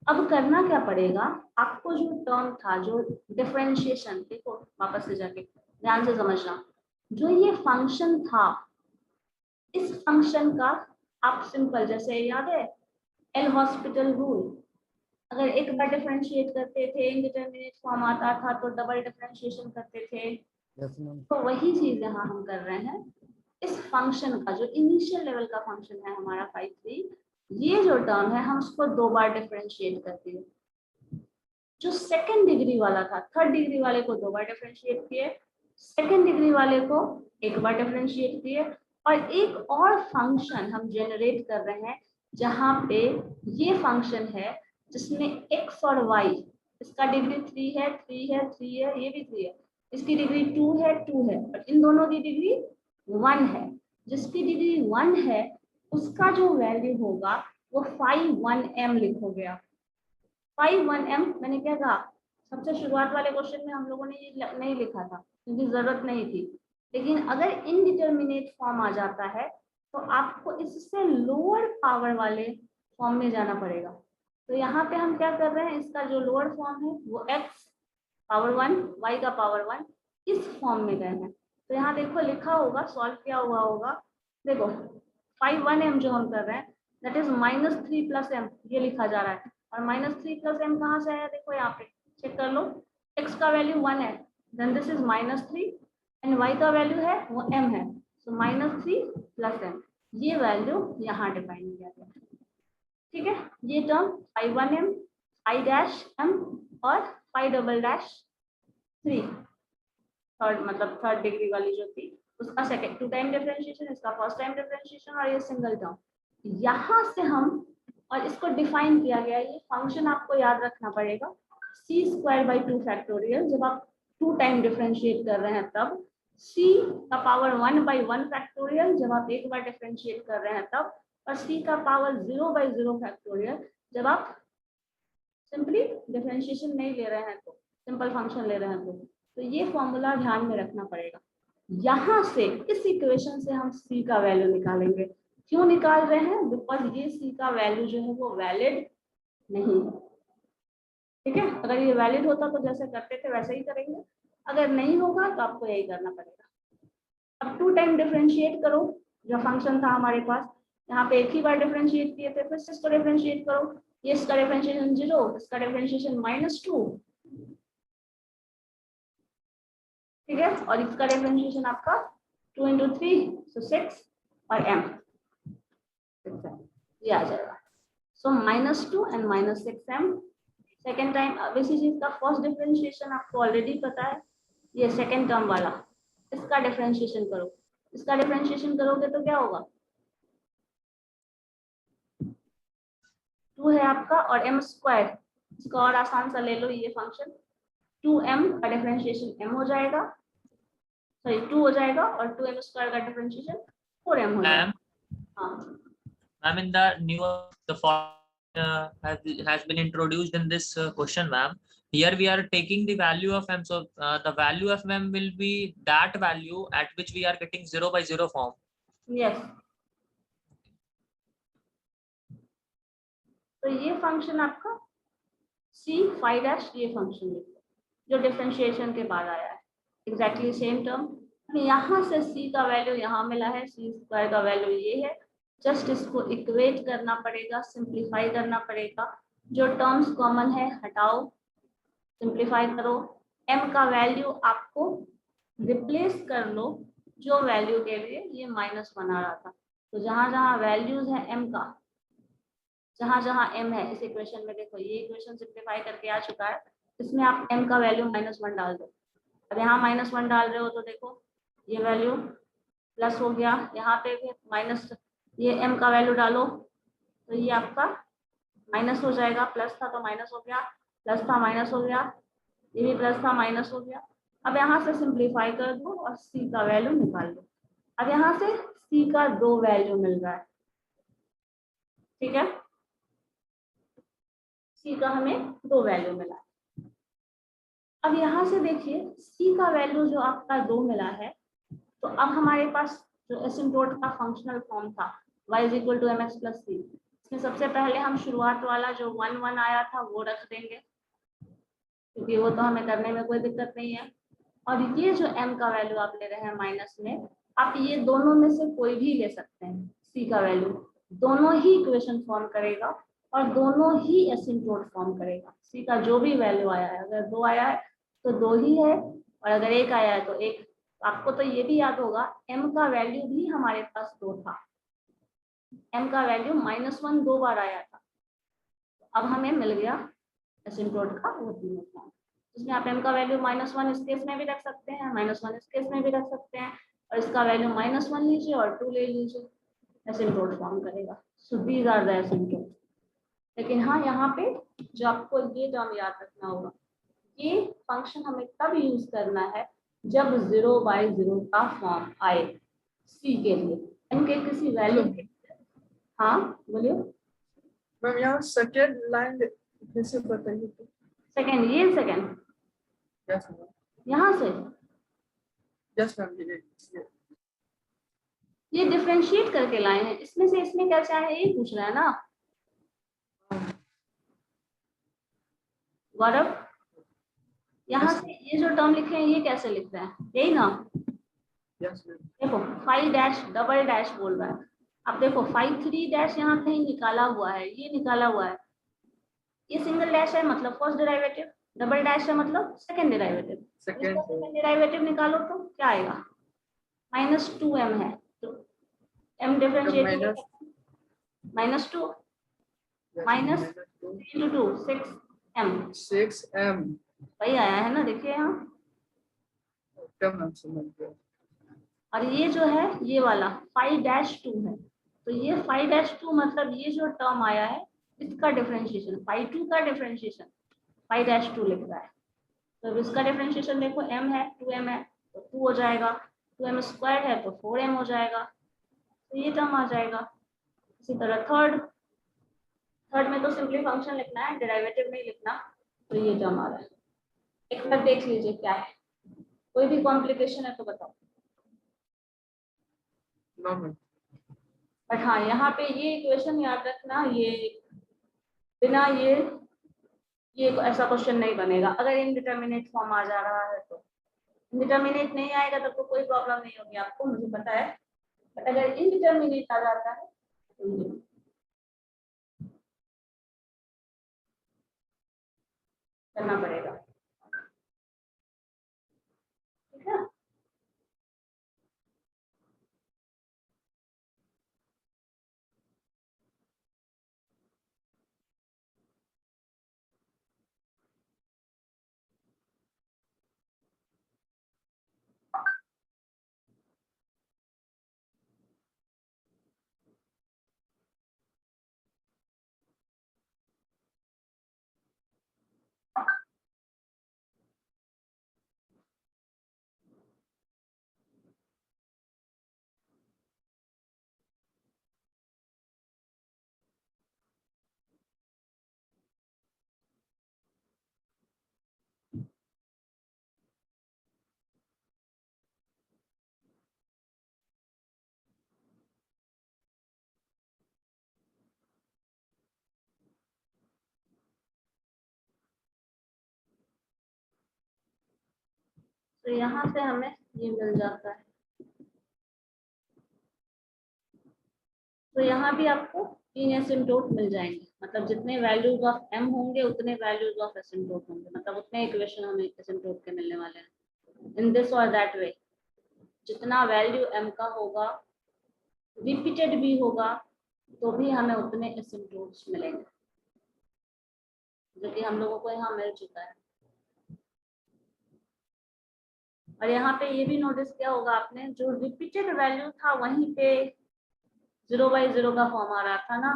अब करना क्या पड़ेगा, आपको जो टर्म था, जो डिफरेंशिएशन, देखो वापस से जाके ध्यान से समझना, जो ये फंक्शन था, इस फंक्शन का आप सिंपल, जैसे याद है एल हॉस्पिटल रूल, अगर एक बार डिफरेंशिएट करते थे, इनडिटरमिनेट फॉर्म आता था तो डबल डिफरेंशिएशन करते थे। तो वही चीज यहाँ हम कर रहे हैं। इस फंक्शन का जो इनिशियल लेवल का फंक्शन है हमारा 5, ये जो टर्म है हम उसको 2 बार डिफरेंशिएट करते हैं। जो सेकंड डिग्री वाला था, थर्ड डिग्री वाले को 2 बार डिफरेंशिएट किए, सेकंड डिग्री वाले को 1 बार डिफरेंशिएट किए, और एक और फंक्शन हम जनरेट कर रहे हैं जहाँ पे ये फंक्शन है जिसमें x और y, इसका डिग्री 3 है, 3 है, 3 है, ये भी 3 है, इसकी डिग्री 2 है, 2 है, और इन दोनों की डिग्री 1 है। जिसकी डिग्री 1 है उसका जो वैल्यू होगा वो 5(1m) लिखोगे आप। 5(1m) मैंने क्या कहा, सबसे शुरुआत वाले क्वेश्चन में हम लोगों ने ये नहीं लिखा था क्योंकि जरूरत नहीं थी, लेकिन अगर इनडिटरमिनेट फॉर्म आ जाता है तो आपको इससे लोअर पावर वाले फॉर्म में जाना पड़ेगा। तो यहाँ पे हम क्या कर रहे हैं, इसका जो लोअर फॉर्म है वो x⁻1 y⁻1 इस फॉर्म में गए हैं। तो यहाँ देखो लिखा होगा, सॉल्व किया हुआ होगा, देखो 5(1m) जो हम कर रहे हैं दैट इज -3 + m, ये लिखा जा रहा है, और -3 + m कहाँ से आया, देखो यहाँ पे चेक कर लो, x का वैल्यू 1 है, then this is -3, and y का वैल्यू है वो m है, सो -3 + m, ये वैल्यू यहाँ डिफाइन किया गया। ठीक है, ये टर्म 5(1m), I'(m) और 5'3, थर्ड मतलब थर्ड डिग्री वाली जो थी उसका सेकंड 2 टाइम डिफरेंशिएशन, इसका फर्स्ट टाइम डिफरेंशिएशन, और ये सिंगल टर्म यहाँ से हम, और इसको डिफाइन किया गया। ये फंक्शन आपको याद रखना पड़ेगा, c² 2 फैक्टोरियल, जब आप 2 टाइम डिफरेंशिएट कर रहे हैं तब, c⁻1/1 फैक्टोरियल जब आप एक बार डिफरेंशिएट कर रहे हैं तब, और c⁻0/0 फैक्टोरियल जब आप सिंपली डिफरेंशिएशन नहीं ले रहे हैं तो, सिंपल फंक्शन ले रहे हैं तो ये फॉर्मूला ध्यान में रखना पड़ेगा। यहाँ से इस इक्वेशन से हम c का वैल्यू निकालेंगे। क्यों निकाल रहे हैं, बिकॉज ये c का वैल्यू जो है वो वैलिड नहीं है। ठीक है, अगर ये वैलिड होता तो जैसे करते थे वैसे ही करेंगे, अगर नहीं होगा तो आपको यही करना पड़ेगा। अब 2 टाइम डिफरेंशिएट करो, जो फंक्शन था हमारे पास, यहाँ पे एक ही बार डिफरेंशिएट किए थे, फिर से इसको डिफरेंशिएट करो, ये इसका डिफरेंशिएशन 0, इसका डिफरेंशिएशन -2, ठीक है, और इसका डिफरेंशिएशन आपका 2 × 3 so 6 और m ये आ जाएगा। सो -2 and -6m सेकेंड टाइम। अब इसी चीज का फर्स्ट डिफरेंशिएशन आपको ऑलरेडी पता है, ये सेकेंड टर्म वाला, इसका डिफरेंशिएशन करो, इसका डिफरेंशिएशन करोगे तो क्या होगा, 2 है आपका और m², इसका और आसान सा ले लो ये फंक्शन, 2m का डिफरेंशिएशन m हो जाएगा, सॉरी 2 हो जाएगा, और 2m² का डिफरेंशिएशन 4m हो जाएगा। हाँ Ma'am, in the new the form has been introduced in this question, ma'am. Here we are taking the value of m, so the value of m will be that value at which we are getting 0/0 form. Yes, तो ये function आपका c5' ये function लिखो जो differentiation के बाद आया है, एग्जैक्टली सेम टर्म। यहाँ से c का वैल्यू यहाँ मिला है, c² का वैल्यू ये है, जस्ट इसको इक्वेट करना पड़ेगा, सिंप्लीफाई करना पड़ेगा, जो टर्म्स कॉमन है हटाओ, सिंप्लीफाई करो, m का वैल्यू आपको रिप्लेस कर लो जो वैल्यू के लिए ये -1 आ रहा था। तो जहां जहां वैल्यूज है m का, जहां जहां m है इस इक्वेशन में, देखो ये इक्वेशन सिंप्लीफाई करके आ चुका है, इसमें आप m का वैल्यू -1 डाल दो। अब यहाँ -1 डाल रहे हो तो देखो ये वैल्यू प्लस हो गया, यहाँ पे भी माइनस, ये m का वैल्यू डालो तो ये आपका माइनस हो जाएगा, प्लस था तो माइनस हो गया, प्लस था माइनस हो गया, ये भी प्लस था माइनस हो गया। अब यहाँ से सिंप्लीफाई कर दो और c का वैल्यू निकाल लो। अब यहाँ से c का 2 वैल्यू मिल रहा है, ठीक है, c का हमें 2 वैल्यू मिला है। अब यहाँ से देखिए c का वैल्यू जो आपका 2 मिला है, तो अब हमारे पास जो एसिम्प्टोट का फंक्शनल फॉर्म था y = mx + c, इसमें सबसे पहले हम शुरुआत वाला जो 1 1 आया था वो रख देंगे, क्योंकि वो तो हमें करने में कोई दिक्कत नहीं है। और ये जो m का वैल्यू आप ले रहे हैं माइनस में, आप ये दोनों में से कोई भी ले सकते हैं, c का वैल्यू दोनों ही इक्वेशन फॉर्म करेगा और दोनों ही एसिम्प्टोट फॉर्म करेगा। c का जो भी वैल्यू आया है, अगर 2 आया है तो 2 ही है, और अगर 1 आया है तो 1। आपको तो ये भी याद होगा m का वैल्यू भी हमारे पास 2 था, m का वैल्यू -1 2 बार आया था, अब हमें मिल गया एसिम्प्टोट का वो तीनों फॉर्म, जिसमें आप m का वैल्यू -1 इस केस में भी रख सकते हैं, -1 इस केस में भी रख सकते हैं, और इसका वैल्यू -1 लीजिए और 2 ले लीजिए, एसिम्प्टोट फॉर्म करेगा। So these are the asymptote. लेकिन हाँ, यहाँ पे जो आपको ये टर्म याद रखना होगा, ये फंक्शन हमें तब यूज करना है जब 0/0 का फॉर्म आए c के लिए, m के किसी वैल्यू के। हाँ बोलिए मैम, यहाँ सेकेंड लाइन कैसे बताइए तो? सेकेंड, ये सेकेंड यस मैम, यहाँ से यस मैम, ये डिफरेंशिएट करके लाए हैं, इसमें से इसमें क्या चाहे ये पूछ रहा है ना गौरव। यहाँ से ये जो टर्म लिखे हैं ये कैसे लिख रहे हैं, यही ना, यस मैम, देखो 5' बोल रहा है। अब देखो 5 3' यहाँ कहीं निकाला हुआ है, ये निकाला हुआ है, ये सिंगल डैश है मतलब फर्स्ट डेरिवेटिव, डबल डैश है मतलब सेकंड डेरिवेटिव। सेकंड डेरिवेटिव निकालो तो क्या आएगा, -2m है, तो m डिफरेंशिएट -2 -3 × 2 6m 6m, वही आया है ना, देखिए यहाँ। समझ गया। और ये जो है ये वाला 5'2 है, तो ये 5'2 मतलब ये जो टर्म आया है इसका डिफरेंशिएशन, 5 का डिफरेंशिएशन 5'2 लिख रहा है, तो इसका डिफरेंशिएशन देखो m है 2m है तो 2 हो जाएगा, 2m² है तो 4m हो जाएगा, तो ये टर्म आ जाएगा। इसी तरह थर्ड में तो सिंपली फंक्शन लिखना है, डेरिवेटिव नहीं लिखना, तो ये टर्म आ रहा है। एक बार देख लीजिए क्या है, कोई भी कॉम्प्लिकेशन है तो बताओ। बट हाँ, यहाँ पे ये इक्वेशन याद रखना, ये बिना ये ऐसा क्वेश्चन नहीं बनेगा अगर इनडिटरमिनेट फॉर्म आ जा रहा है तो। इनडिटरमिनेट नहीं आएगा तब तो कोई प्रॉब्लम नहीं होगी आपको, मुझे पता है, बट अगर इनडिटरमिनेट आ जाता है तो करना पड़ेगा, ठीक है। तो यहाँ से हमें ये मिल जाता है। तो यहाँ भी आपको 3 एसिम्प्टोट मिल जाएंगे, मतलब जितने वैल्यूज ऑफ m होंगे उतने वैल्यूज ऑफ एसिम्प्टोट होंगे, मतलब उतने इक्वेशन हमें एसिम्प्टोट के मिलने वाले हैं इन दिस और दैट वे। जितना वैल्यू m का होगा, रिपीटेड भी होगा, तो भी हमें उतने एसिम्प्टोट्स मिलेंगे, जो कि हम लोगों को यहाँ मिल चुका है। और यहाँ पे ये भी नोटिस किया होगा आपने, जो रिपीटेड वैल्यू था वहीं पे 0/0 का फॉर्म आ रहा था ना।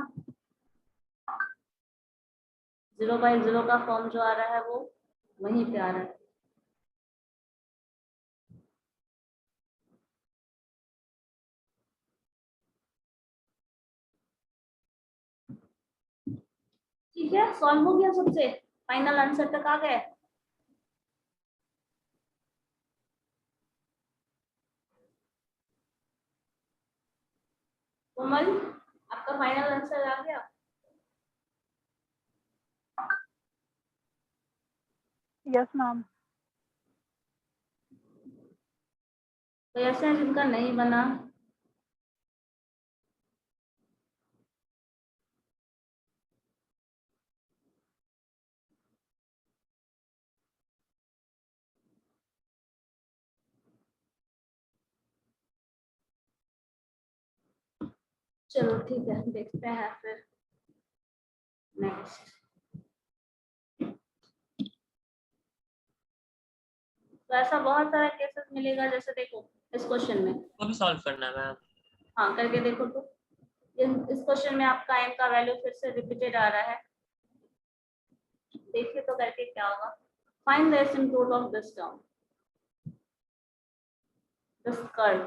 0/0 का फॉर्म जो आ रहा है वो वहीं पे आ रहा है। ठीक है, सॉल्व हो गया सबसे, फाइनल आंसर तक आ गए। कोमल, आपका फाइनल आंसर आ गया? Yes, ma'am. तो ऐसे हैं जिनका नहीं बना, चलो ठीक है, देखते हैं फिर नेक्स्ट। तो ऐसा बहुत सारा केसेस मिलेगा, जैसे देखो इस क्वेश्चन में, वो भी सॉल्व करना है मैम। हाँ करके देखो तो। इस क्वेश्चन में आपका m का वैल्यू फिर से रिपीटेड आ रहा है, देखिए तो करके क्या होगा। Find the asymptote of this term, this curve,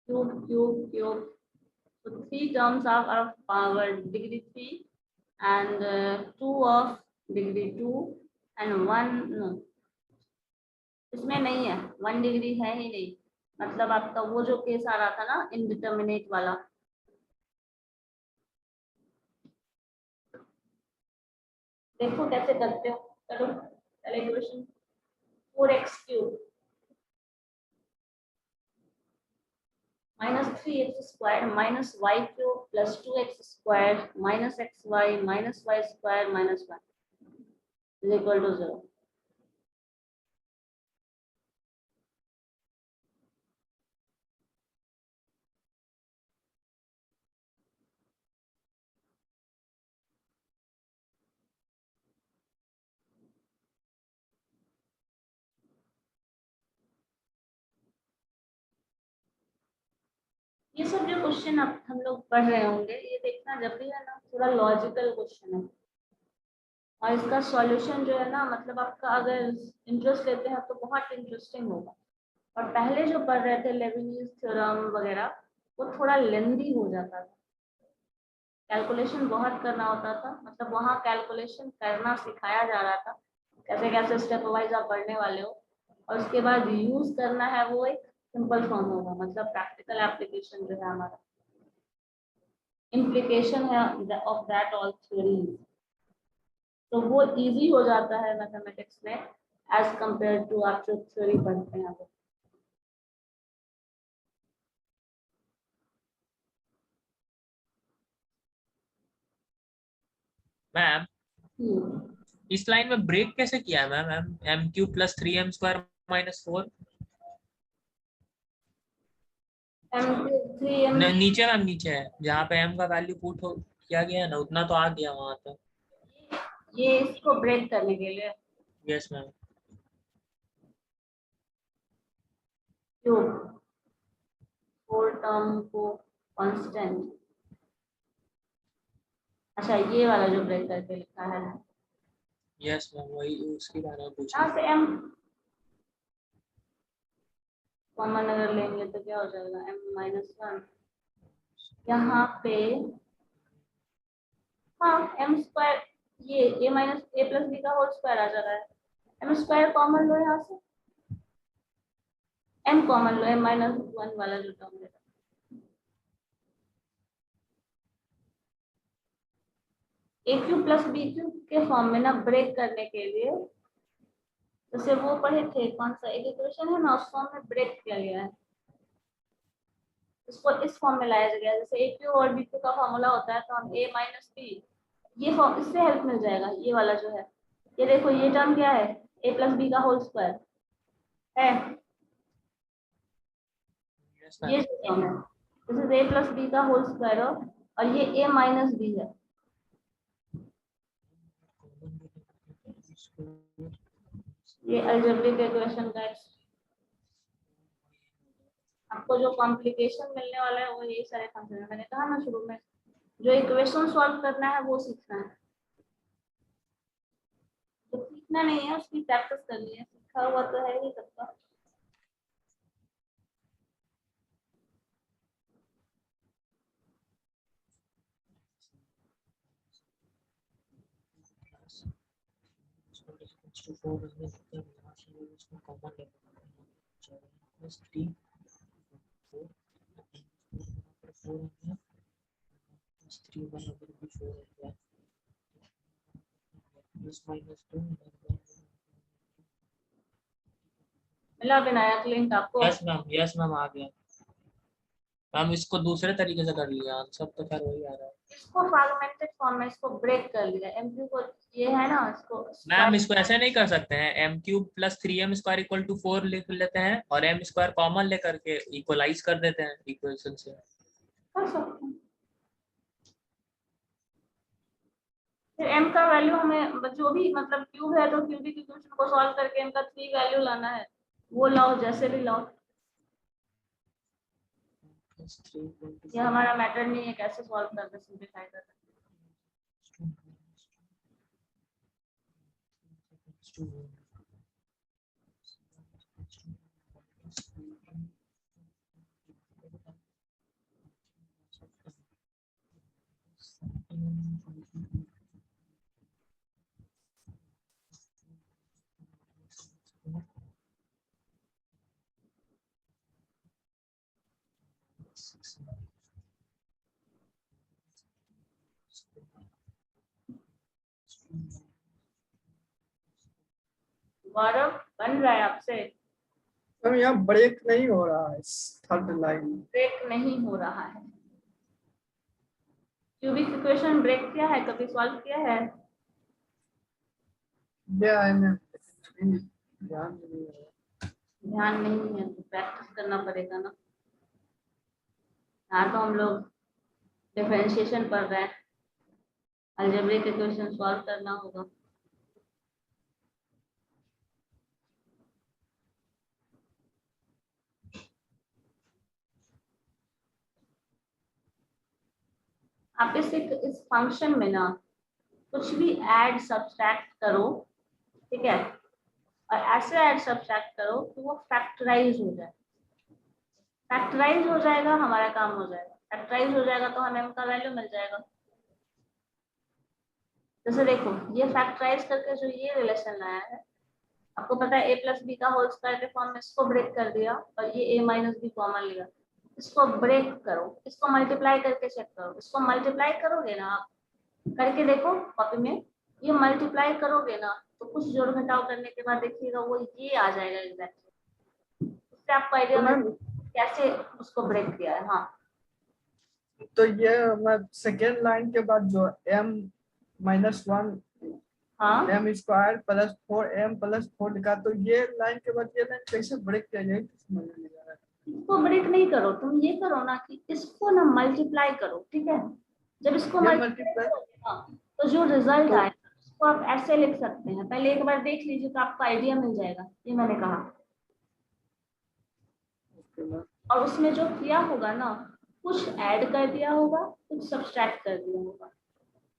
cube cube cube. So 3 terms are of power degree 3 and 2 of degree 2 and 1 no, इसमें नहीं है, 1 डिग्री है ही नहीं। मतलब आपका वो जो केस आ रहा था ना इनडिटर्मिनेट वाला, देखो कैसे करते हो। चलो पहले question, 4x³ -3x² -y³ + 2x² -xy -y² -1 = 0। ये सब जो क्वेश्चन अब हम लोग पढ़ रहे होंगे, ये देखना जब भी है ना, थोड़ा लॉजिकल क्वेश्चन है, और इसका सॉल्यूशन जो है ना, मतलब आपका अगर इंटरेस्ट लेते हैं तो बहुत इंटरेस्टिंग होगा। और पहले जो पढ़ रहे थे लेबनीज थ्योरम वगैरह, वो थोड़ा लेंदी हो जाता था, कैलकुलेशन बहुत करना होता था, मतलब वहाँ कैलकुलेशन करना सिखाया जा रहा था, कैसे कैसे स्टेप वाइज आप पढ़ने वाले हो, और उसके बाद यूज करना है वो एक सिंपल फॉर्म होगा, मतलब प्रैक्टिकल एप्लीकेशन जो है हमारा, इम्प्लीकेशन है ऑफ दैट ऑल थ्योरीज, तो वो इजी हो जाता है मैथमेटिक्स में एज कंपेयर टू आप जो थ्योरी पढ़ते हैं वो। मैम हम्म, इस लाइन में ब्रेक कैसे किया है ma'am? M cube plus 3m square minus 4 m3m नीचे मैम, नीचे है जहाँ पे m का वैल्यू पुट हो किया गया है ना, उतना तो आ गया वहां तक। ये इसको ब्रेक करने के लिए यस मैम। क्यूब 4 टर्म को कांस्टेंट। अच्छा ये वाला जो ब्रेक करके लिखा है, यस मैम, वही उसके बारे में पूछा। यहाँ से m कॉमन अगर लेंगे तो क्या हो जाएगा, m-1 यहाँ पे, हाँ m स्क्वायर, ये a minus a plus B का होल स्क्वायर आ जा रहा है। m स्क्वायर कॉमन लो यहाँ से, m कॉमन लो, m-1 वाला जो टर्म है, ए क्यूब प्लस बी क्यूब के फॉर्म में ना ब्रेक करने के लिए, जैसे वो पढ़े थे कौन सा एक इक्वेशन है ना, उस फॉर्म में ब्रेक किया गया है, इसको इस फॉर्म में लाया गया है। जैसे ए क्यू और बी क्यू का फॉर्मूला होता है तो हम a माइनस बी, ये फॉर्म इससे हेल्प मिल जाएगा। ये वाला जो है, ये देखो ये टर्म क्या है, a प्लस बी का होल स्क्वायर है, यस ये मैम। जो टर्म है this is a plus B का होल स्क्वायर, और ये a माइनस बी है। ये अलजेब्रिक इक्वेशन का आपको जो कॉम्प्लिकेशन मिलने वाला है वो यही सारे फंक्शन है। मैंने कहा ना शुरू में, जो इक्वेशन सॉल्व करना है वो सीखना है, तो सीखना नहीं है उसकी प्रैक्टिस करनी है, सीखा हुआ तो है ही सबका। मिला विनायक लिंक आपको? यस मैम, यस मैम, आ गया मैम। इसको दूसरे तरीके से कर लिया, आंसर तो खैर वही आ रहा है। इसको फ्रैगमेंटेड फॉर्म में इसको ब्रेक कर लिया, एमक्यू को ये है ना, इसको मैम इसको ऐसे नहीं कर सकते हैं, M cube plus 3m square equal to 4 लिख लेते हैं और m स्क्वायर कॉमन लेकर के इक्वलाइज कर देते हैं इक्वेशन से। कर सकते हैं। फिर m का वैल्यू हमें जो भी मतलब क्यूब है तो क्यूबिक इक्वेशन को सॉल्व करके m का 3 वैल्यू लाना है, वो लाओ जैसे भी लाओ, ये हमारा मैटर नहीं है कैसे सॉल्व करके सिंपलीफाई करना। गौरव बन रहा है आपसे? मैम यहाँ ब्रेक नहीं हो रहा है थर्ड लाइन। ब्रेक नहीं हो रहा है, क्यूबिक इक्वेशन ब्रेक किया है, कभी सॉल्व किया है? ध्यान नहीं है तो प्रैक्टिस करना पड़ेगा ना। यहाँ तो हम लोग डिफरेंशिएशन पढ़ रहे हैं, अलजेब्रिक इक्वेशन सॉल्व करना होगा। आप इस फंक्शन में ना कुछ भी ऐड सब्सट्रैक्ट करो, ठीक है, और ऐसे ऐड सब्सट्रैक्ट करो कि वो फैक्टराइज हो जाए। फैक्टराइज हो जाएगा हमारा काम हो जाएगा, फैक्टराइज हो जाएगा तो हमें m का वैल्यू मिल जाएगा। जैसे देखो ये फैक्टराइज करके जो ये रिलेशन लाया है, आपको पता है a प्लस बी का होल स्क्वायर के फॉर्म में इसको ब्रेक कर दिया और ये a माइनस बी कॉमन लिया, इसको ब्रेक करो, इसको मल्टीप्लाई करके चेक करो। इसको मल्टीप्लाई करोगे ना आप, करके देखो कॉपी में, ये मल्टीप्लाई करोगे ना तो कुछ जोड़ घटाव करने के बाद देखिएगा वो ये आ जाएगा एग्जैक्टली। इससे आपको आइडिया मिल कैसे उसको ब्रेक किया है। हाँ तो ये मैं सेकेंड लाइन के बाद जो m-1, हाँ m square plus 4m plus 4 लिखा, तो ये लाइन के बाद ये लाइन कैसे ब्रेक किया जाए समझ में नहीं आ रहा है। इसको ब्रेक नहीं करो, तुम ये करो ना कि इसको ना मल्टीप्लाई करो, ठीक है। जब इसको ये मल्टीप्लाई multiply- करोगे ना तो जो रिजल्ट तो- आएगा उसको आप ऐसे लिख सकते हैं। पहले एक बार देख लीजिए तो आपको आइडिया मिल जाएगा, ये मैंने कहा। और उसमें जो किया होगा ना, कुछ ऐड कर दिया होगा, कुछ सब्सट्रैक्ट कर दिया होगा।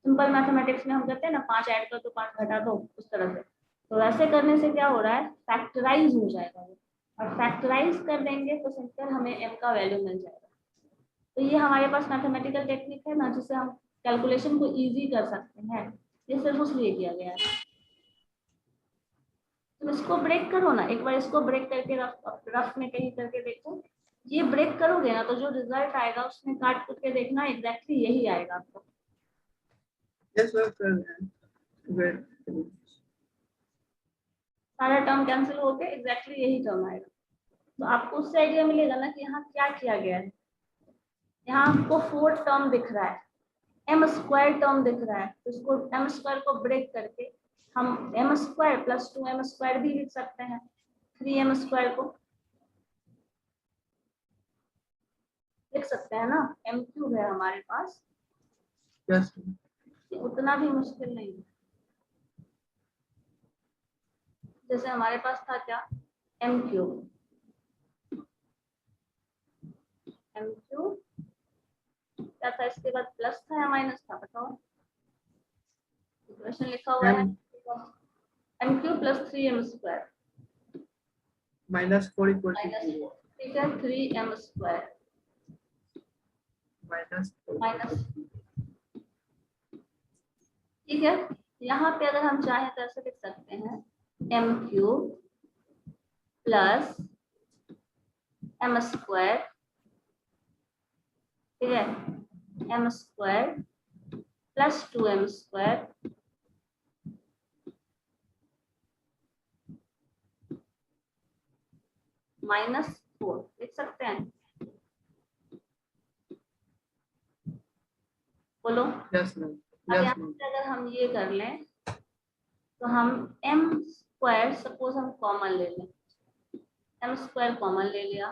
सिंपल मैथमेटिक्स में हम कहते हैं ना 5 ऐड कर दो 5 घटा दो, उस तरह से। तो वैसे करने से क्या हो रहा है, फैक्टराइज हो जाएगा वो, और फैक्टराइज कर देंगे तो सिंपल हमें m का वैल्यू मिल जाएगा। तो ये हमारे पास मैथमेटिकल टेक्निक है ना, जिससे हम कैलकुलेशन को इजी कर सकते हैं। ये सिर्फ उसलिए किया गया है। तुम इसको ब्रेक करो ना, एक बार इसको ब्रेक करके रफ में कहीं करके देखो। ये ब्रेक करोगे ना तो जो रिजल्ट आएगा उसमें काट कूट के देखना, एग्जैक्टली यही आएगा आपको। Yes, sir, वेट सारा टर्म कैंसिल होके एग्जैक्टली यही टर्म आएगा। तो आपको उससे आइडिया मिलेगा ना कि यहाँ क्या किया गया है। यहाँ आपको 4 टर्म दिख रहा है, m स्क्वायर टर्म दिख रहा है, तो इसको m स्क्वायर को ब्रेक करके हम m square plus 2m square भी लिख सकते हैं। 3m स्क्वायर को लिख सकते हैं ना, m क्यूब है हमारे पास, यस ये उतना भी मुश्किल नहीं है। जैसे हमारे पास था क्या, m क्यूब, क्या था, इसके बाद प्लस था या माइनस था, बताओ। इक्वेशन लिखा हुआ है m cube plus 3m square -4 equal to minus 0 ठीक है 3m स्क्वायर माइनस माइनस, ठीक है। यहाँ पे अगर हम चाहें तो ऐसे लिख सकते हैं m cube plus m square, ठीक है, m square plus 2m square -4 लिख सकते हैं। बोलो। यस मैम अब यस यहाँ मैम पे अगर हम ये कर लें तो हम m स्क्वायर सपोज हम कॉमन ले लें, m स्क्वायर कॉमन ले लिया,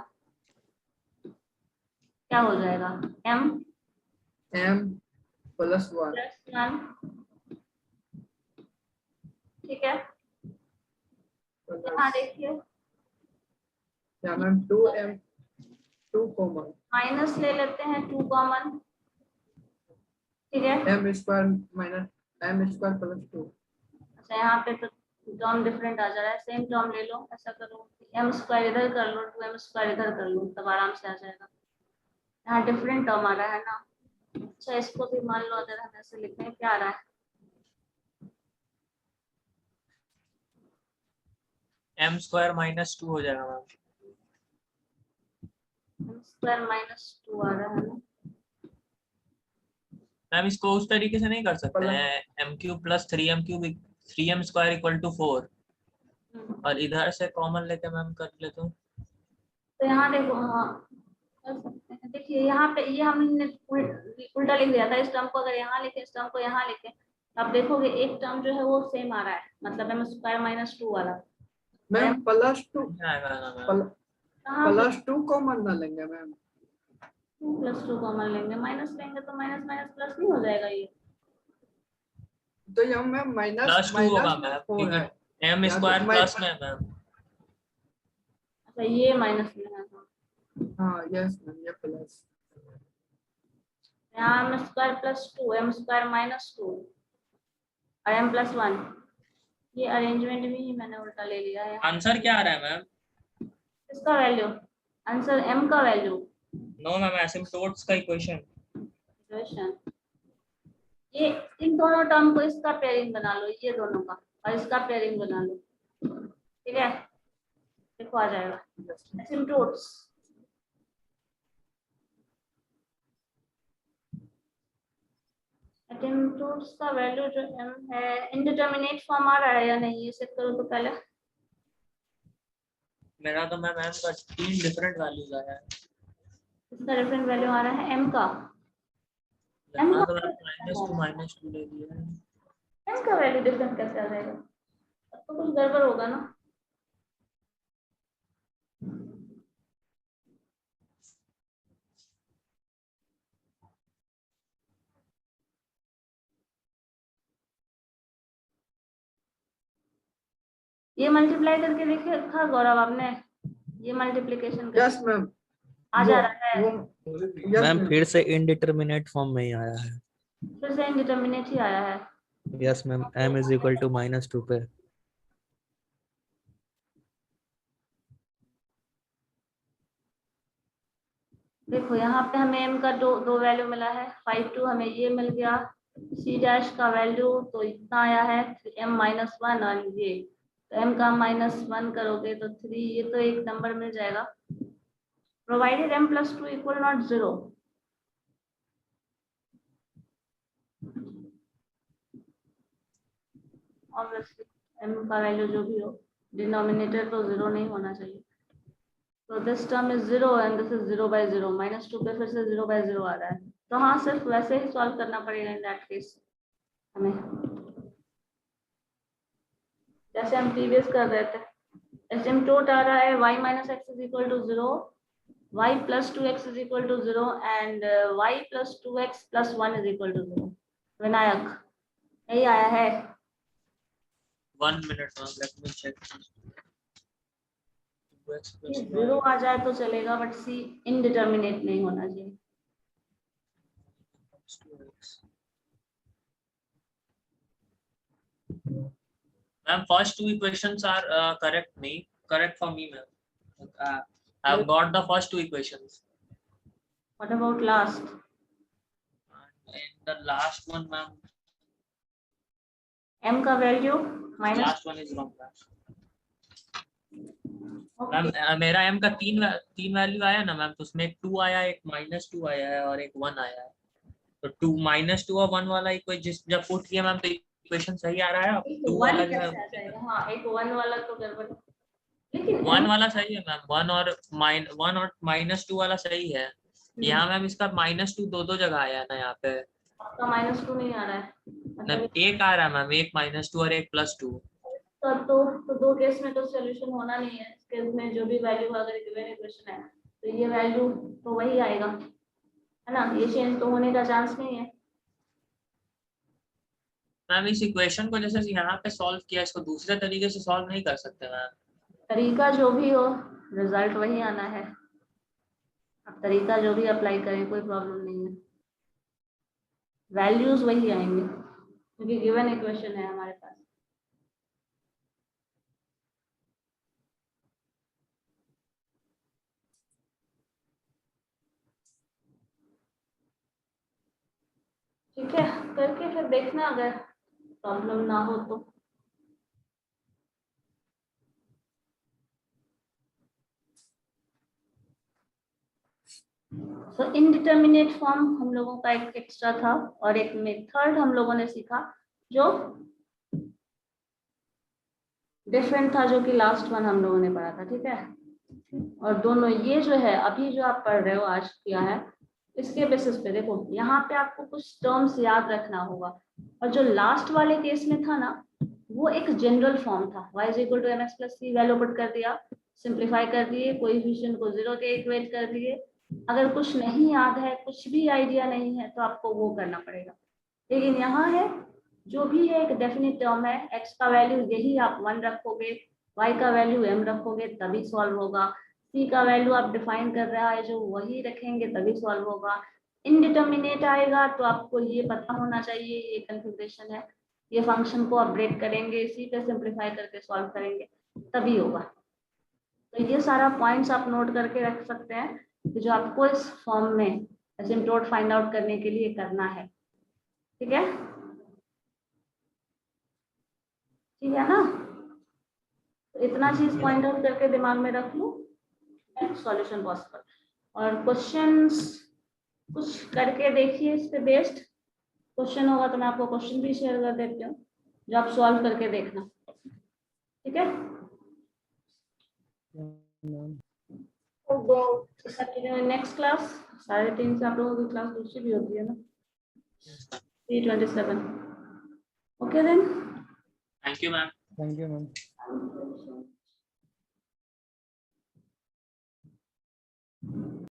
क्या हो जाएगा, m m प्लस 1 प्लस 1, ठीक है। यहाँ देखिए या मैम 2m 2 कॉमन माइनस ले लेते हैं 2 कॉमन, ठीक है। m square minus m square plus 2 अच्छा यहाँ पे तो टर्म डिफरेंट आ जा रहा है, सेम टर्म ले लो, ऐसा करो m स्क्वायर इधर कर लो 2m स्क्वायर इधर कर लो, तब आराम से आ जाएगा। यहाँ डिफरेंट टर्म आ रहा है ना। अच्छा इसको भी मान लो अगर हम ऐसे लिखते हैं, क्या आ रहा है, m स्क्वायर -2 हो जाएगा मैम। m स्क्वायर -2 आ रहा है ना। मैम इसको उस तरीके से नहीं कर सकते हैं, m cube plus 3m cube 3m square equal to 4, और इधर से कॉमन लेके मैम कर लेते हूँ। तो यहाँ देखो, हाँ कर सकते हैं। देखिए यहाँ पे ये हमने उल्टा लिख दिया था, इस टर्म को अगर यहाँ लिखे इस टर्म को यहाँ लिखे, आप देखोगे एक टर्म जो है वो सेम आ रहा है, मतलब m स्क्वायर -2 वाला। मैम प्लस 2 आएगा ना मैम, कहाँ प्लस 2 कॉमन ना लेंगे मैम, 2 + 2 कॉमन लेंगे, माइनस लेंगे तो माइनस माइनस प्लस नहीं हो जाएगा ये। तो यहाँ मैम माइनस +2 होगा मैम, माइनस 4 क्योंकि है m या तो स्क्वायर मैं- प्लस में है मैम। अच्छा ये माइनस लेना है, हाँ यस मैम ये प्लस यहाँ m स्क्वायर +2 m स्क्वायर -2 और m + 1, ये अरेंजमेंट में ही मैंने उल्टा ले लिया है। आंसर क्या आ रहा है मैम? इसका वैल्यू, आंसर m का वैल्यू, नो मैम, एसिम्प्टोट्स का इक्वेशन। इक्वेशन, ये इन दोनों टर्म को इसका पेयरिंग बना लो, ये दोनों का और इसका पेयरिंग बना लो, ठीक है। देखो आ जाएगा एसिम्प्टोट्स। एसिम्प्टोट्स का वैल्यू जो m है, इनडिटरमिनेट फॉर्म आ रहा है या नहीं ये चेक करो तो पहले। मेरा तो मैम m का 3 डिफरेंट वैल्यूज आया है। इसका डिफरेंट वैल्यू आ रहा है m का, मैंने तो -2 -2 ले लिया है। m का वैल्यू डिफरेंट कैसे आ जाएगा? अब तो कुछ गड़बड़ होगा ना। ये मल्टीप्लाई करके देखे था गौरव आपने? ये मल्टीप्लिकेशन यस मैम। आ जा रहा है? Yes ma'am ma'am. फिर से इनडिटरमिनेट फॉर्म में ही आया है। फिर से इंडिटरमिनेट ही आया है। Yes ma'am, m is equal to -2 पे। देखो यहाँ पे हमें m का दो वैल्यू मिला है, 5 2 हमें ये मिल गया, c डैश का वैल्यू तो इतना आया है m -1 और ये तो m का -1 करोगे तो 3, ये तो एक नंबर मिल जाएगा। Provided m + 2 = not 0। Obviously m का वैल्यू जो भी हो, डिनोमिनेटर तो 0 नहीं होना चाहिए। तो this term is 0 and this is 0/0, -2 पे फिर से 0/0 आ रहा है। तो हाँ, सिर्फ वैसे ही सॉल्व करना पड़ेगा इन दैट केस हमें, जैसे हम प्रीवियस कर रहे थे। एसिम्प्टोट आ रहा है y - x = 0, y + 2x = 0 and y + 2x + 1 = 0। Vinayak यही आया है? 1 minute ma'am, let me check. 2x plus 0 आ जाए तो चलेगा, बट c इनडिटरमिनेट नहीं होना चाहिए। Ma'am, first two equations are correct for me, ma'am. I've got the first two equations. What about last? And the last one, ma'am, m का value minus, last one is wrong, ma'am. Ma'am मेरा m का तीन value आया ना ma'am, तो उसमें एक 2 आया, एक -2 आया है और एक 1 आया है। तो 2 -2 और 1 वाला इक्वेशन जब पुट किया मैम तो इक्वेशन सही आ रहा है। 2 वाला जो है, हाँ एक 1 वाला तो गड़बड़, लेकिन 1 वाला सही है मैम, 1 और -2 वाला सही है। यहाँ मैम इसका -2 दो जगह आया है ना यहाँ पे। आपका -2 नहीं आ रहा है, मतलब एक आ रहा है मैम, एक -2 और एक +2। तो दो केस में तो सॉल्यूशन होना नहीं है। इस केस में जो भी वैल्यू अगर गिवन इक्वेशन है तो ये वैल्यू तो वही आएगा, है ना? ये चेंज तो होने का चांस नहीं है। मैम इस इक्वेशन को जैसे यहाँ पे सॉल्व किया, इसको दूसरे तरीके से सॉल्व नहीं कर सकते मैम? तरीका जो भी हो, रिजल्ट वही आना है। अब तरीका जो भी अप्लाई करें कोई प्रॉब्लम नहीं है, वैल्यूज वही आएंगे क्योंकि गिवन इक्वेशन है हमारे पास। ठीक है, करके फिर देखना अगर प्रॉब्लम ना हो तो। तो इनडिटरमिनेट फॉर्म हम लोगों का एक एक्स्ट्रा था, और एक मेथड हम लोगों ने सीखा जो डिफरेंट था, जो कि लास्ट वन हम लोगों ने पढ़ा था। ठीक है, और दोनों ये जो है अभी जो आप पढ़ रहे हो आज किया है, इसके बेसिस पे देखो यहाँ पे आपको कुछ टर्म्स याद रखना होगा। और जो लास्ट वाले केस में था ना, वो एक जनरल फॉर्म था, y = mx + c, value put कर दिया, सिंप्लीफाई कर दिए, कोएफिशिएंट को 0 के इक्वेट कर दिए। अगर कुछ नहीं याद है, कुछ भी आइडिया नहीं है, तो आपको वो करना पड़ेगा। लेकिन यहाँ है जो भी है एक डेफिनेट टर्म है, x का वैल्यू यही आप 1 रखोगे, y का वैल्यू m रखोगे तभी सॉल्व होगा, c का वैल्यू आप डिफाइन कर रहा है जो वही रखेंगे तभी सॉल्व होगा। इनडिटरमिनेट आएगा तो आपको ये पता होना चाहिए ये कन्फिग्रेशन है, ये फंक्शन को अपडेट करेंगे, इसी पे सिंप्लीफाई करके सॉल्व करेंगे तभी होगा। तो ये सारा पॉइंट्स आप नोट करके रख सकते हैं कि जो आपको इस फॉर्म में एसिम्प्टोट फाइंड आउट करने के लिए करना है। ठीक है, ठीक है ना? तो इतना चीज पॉइंट आउट करके दिमाग में रख लो, सॉल्यूशन पॉसिबल। और क्वेश्चंस कुछ करके देखिए, इस पे बेस्ड क्वेश्चन होगा तो मैं आपको क्वेश्चन भी शेयर कर देती हूँ जो आप सॉल्व करके देखना। ठीक है, नेक्स्ट क्लास 3:30 से आप लोगों की क्लास दूसरी भी होती है ना, 3:27। Okay then. Thank you, ma'am. Thank you, ma'am. Thank you so much.